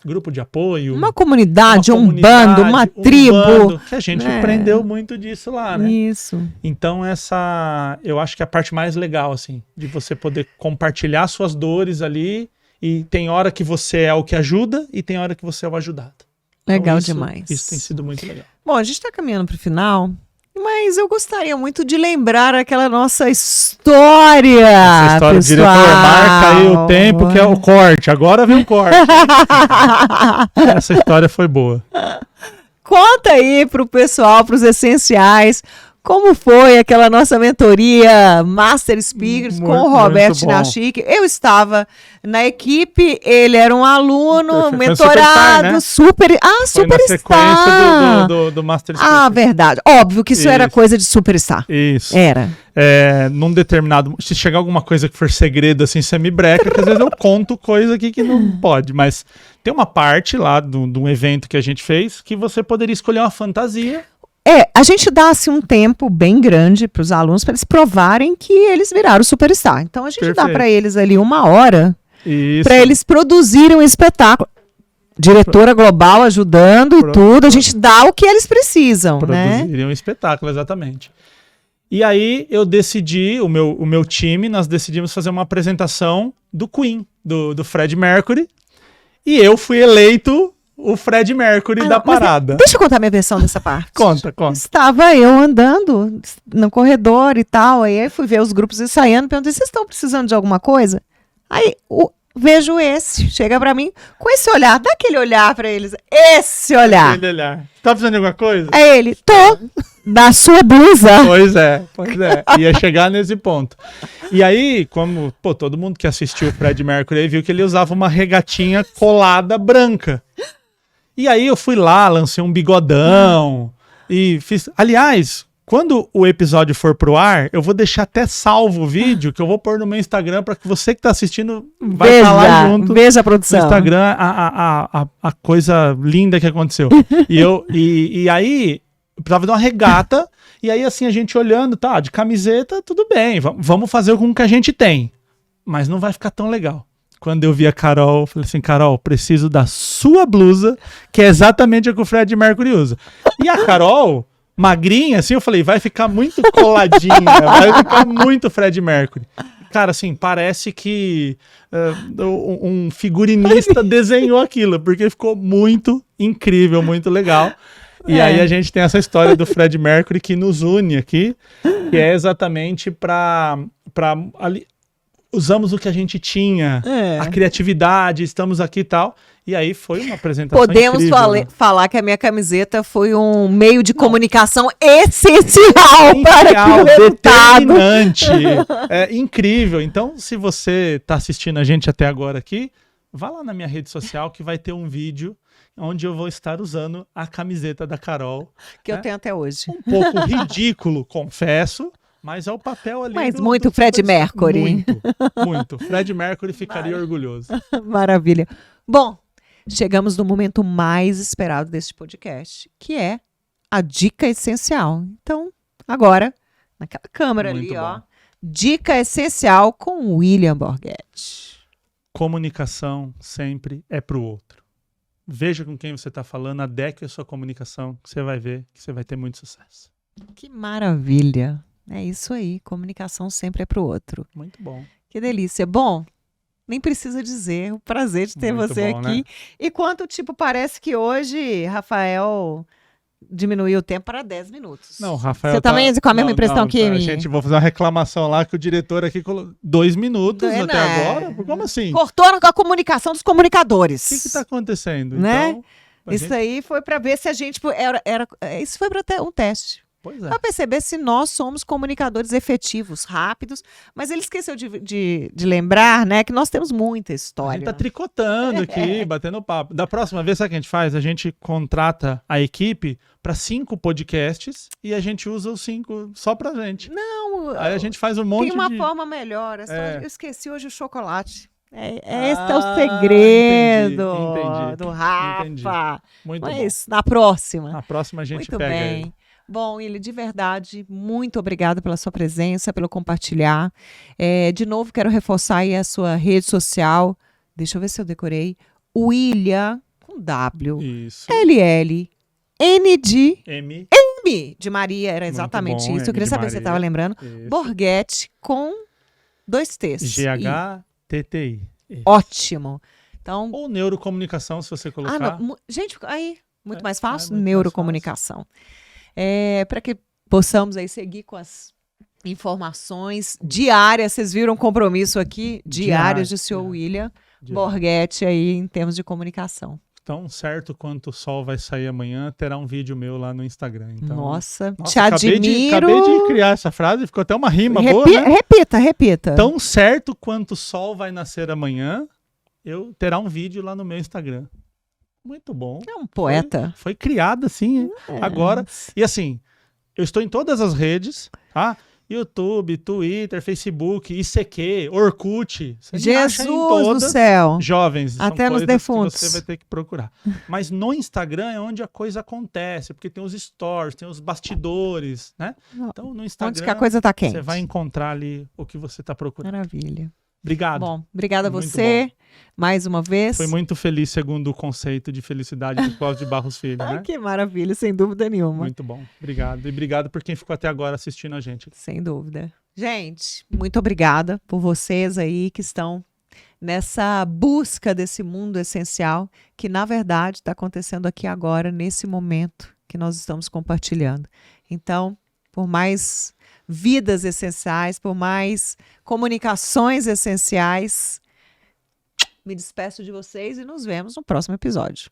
grupo de apoio. Uma comunidade, um bando, uma tribo. Bando, que a gente aprendeu muito disso lá, né? Isso. Então, eu acho que é a parte mais legal, assim, de você poder compartilhar suas dores ali, e tem hora que você é o que ajuda e tem hora que você é o ajudado. Legal então, demais. Isso tem sido muito legal. Bom, a gente está caminhando para o final, mas eu gostaria muito de lembrar aquela nossa história. Essa história, pessoal. Diretor, marca aí o tempo que é o corte. Agora vem o corte. Essa história foi boa. Conta aí pro pessoal, pros essenciais, como foi aquela nossa mentoria Master Speakers com o Roberto Chinachique. Eu estava na equipe, ele era um aluno, mentorado, Superstar, né? Superstar. Do Master Speakers. Ah, verdade. Óbvio que isso era coisa de Superstar. Isso. Era. Num determinado... Se chegar alguma coisa que for segredo, assim, você me breca, que às vezes eu conto coisa aqui que não pode, mas tem uma parte lá de um evento que a gente fez que você poderia escolher uma fantasia. A gente dá assim, um tempo bem grande para os alunos para eles provarem que eles viraram Superstar. Então a gente dá para eles ali 1 hora para eles produzirem um espetáculo. Diretora global ajudando e tudo. A gente dá o que eles precisam, né? Produzirem um espetáculo, exatamente. E aí eu decidi, o meu time, nós decidimos fazer uma apresentação do Queen, do Freddie Mercury. E eu fui eleito o Freddie Mercury da parada. Deixa eu contar minha versão dessa parte. Conta. Estava eu andando no corredor e tal, aí fui ver os grupos ensaiando, perguntei, vocês estão precisando de alguma coisa? Aí vejo esse, chega pra mim, com esse olhar, dá aquele olhar pra eles, esse olhar. Aquele olhar. Tá precisando de alguma coisa? É ele, tô, da sua blusa. Pois é. Ia chegar nesse ponto. E aí, como todo mundo que assistiu o Freddie Mercury aí viu que ele usava uma regatinha colada branca. E aí eu fui lá, lancei um bigodão e fiz... Aliás, quando o episódio for pro ar, eu vou deixar até salvo o vídeo que eu vou pôr no meu Instagram para que você que tá assistindo vai estar lá junto. Veja a produção. No Instagram, a coisa linda que aconteceu. E aí, eu precisava de uma regata, e aí assim, a gente olhando, tá, de camiseta, tudo bem, vamos fazer com o que a gente tem. Mas não vai ficar tão legal. Quando eu vi a Carol, eu falei assim, Carol, preciso da sua blusa, que é exatamente a que o Freddie Mercury usa. E a Carol, magrinha, assim, eu falei, vai ficar muito coladinha, vai ficar muito Freddie Mercury. Cara, assim, parece que um figurinista desenhou aquilo, porque ficou muito incrível, muito legal. E aí a gente tem essa história do Freddie Mercury que nos une aqui, que é exatamente para usamos o que a gente tinha, a criatividade, estamos aqui e tal. E aí foi uma apresentação Podemos incrível, falar que a minha camiseta foi um meio de comunicação essencial para que o resultado... determinante, é incrível. Então, se você está assistindo a gente até agora aqui, vá lá na minha rede social que vai ter um vídeo onde eu vou estar usando a camiseta da Carol. Que eu tenho até hoje. Um pouco ridículo, confesso, mas é o papel ali. Mas muito Fred Mercury. Muito. Fred Mercury ficaria orgulhoso. Maravilha. Bom, chegamos no momento mais esperado deste podcast, que é a dica essencial. Então, agora, naquela câmera Muito ali, bom. ó. Dica essencial com William Borghetti. Comunicação sempre é pro outro. Veja com quem você está falando, adeque a sua comunicação, que você vai ver que você vai ter muito sucesso. Que maravilha. É isso aí, comunicação sempre é pro outro. Muito bom. Que delícia. Bom, nem precisa dizer, o prazer de ter Muito você bom, aqui. né? E quanto, parece que hoje, Rafael diminuiu o tempo para 10 minutos. Não, Rafael. Você também com a mesma impressão que a mim? gente, vou fazer uma reclamação lá que o diretor aqui colocou 2 minutos Não é até nada. agora. Como assim? O Cortou a comunicação dos comunicadores. que está acontecendo? Né? Então, a Isso gente- aí foi para ver se a gente isso foi para um teste. Pois é. Para perceber se nós somos comunicadores efetivos, rápidos, mas ele esqueceu de lembrar, né, que nós temos muita A história. gente tá tricotando aqui, batendo papo. Da próxima vez, sabe o que a gente faz? A gente contrata a equipe para 5 podcasts e a gente usa os 5 só pra gente. Não, Aí a gente faz um monte tem uma de... forma melhor. É só- É. Eu esqueci hoje o chocolate. Esse é o Ah, segredo entendi. do Rafa. Entendi. Muito Mas na próxima. bom. Na próxima a gente Muito pega bem. ele. Bom, Willi, de verdade, muito obrigada pela sua presença, pelo compartilhar. De novo, quero reforçar aí a sua rede social. Deixa eu ver se eu decorei. William, com W, Isso. LL, ND, M. M de Maria, era Muito exatamente bom, isso. Eu M queria de saber se você Maria. estava lembrando. Isso. Borghetti com 2 T's. GHTTI. Ótimo. Então, Ou neurocomunicação, se você colocar. gente, aí, muito mais É fácil, muito mais neurocomunicação. Para que possamos aí seguir com as informações diárias, vocês viram o compromisso aqui, diários do senhor William Borghetti aí em termos de comunicação. Tão certo quanto o sol vai sair amanhã, terá um vídeo meu lá no Instagram. Então, Nossa, te acabei admiro. acabei de criar essa frase, ficou até uma rima boa, né? Repita. Tão certo quanto o sol vai nascer amanhã, terá um vídeo lá no meu Instagram. Muito bom. É um poeta. Foi criado assim, agora. E assim, eu estou em todas as redes, tá? YouTube, Twitter, Facebook, ICQ, Orkut. Você me acha em Jesus todas. do céu. Jovens, são Até nos coisas defuntos. que você vai ter que procurar. Mas no Instagram é onde a coisa acontece, porque tem os stories, tem os bastidores, né? Então no Instagram Onde que a coisa tá quente. você vai encontrar ali o que você está procurando. Maravilha. Obrigado. Bom, obrigada a Muito você mais uma vez. Foi muito feliz segundo o conceito de felicidade de Cláudio de Barros Filho, né? Que maravilha, sem dúvida nenhuma. Muito bom. Obrigado. E obrigado por quem ficou até agora assistindo a gente. Sem dúvida. Gente, muito obrigada por vocês aí que estão nessa busca desse mundo essencial que, na verdade, está acontecendo aqui agora, nesse momento que nós estamos compartilhando. Então, por mais vidas essenciais, por mais comunicações essenciais, me despeço de vocês e nos vemos no próximo episódio.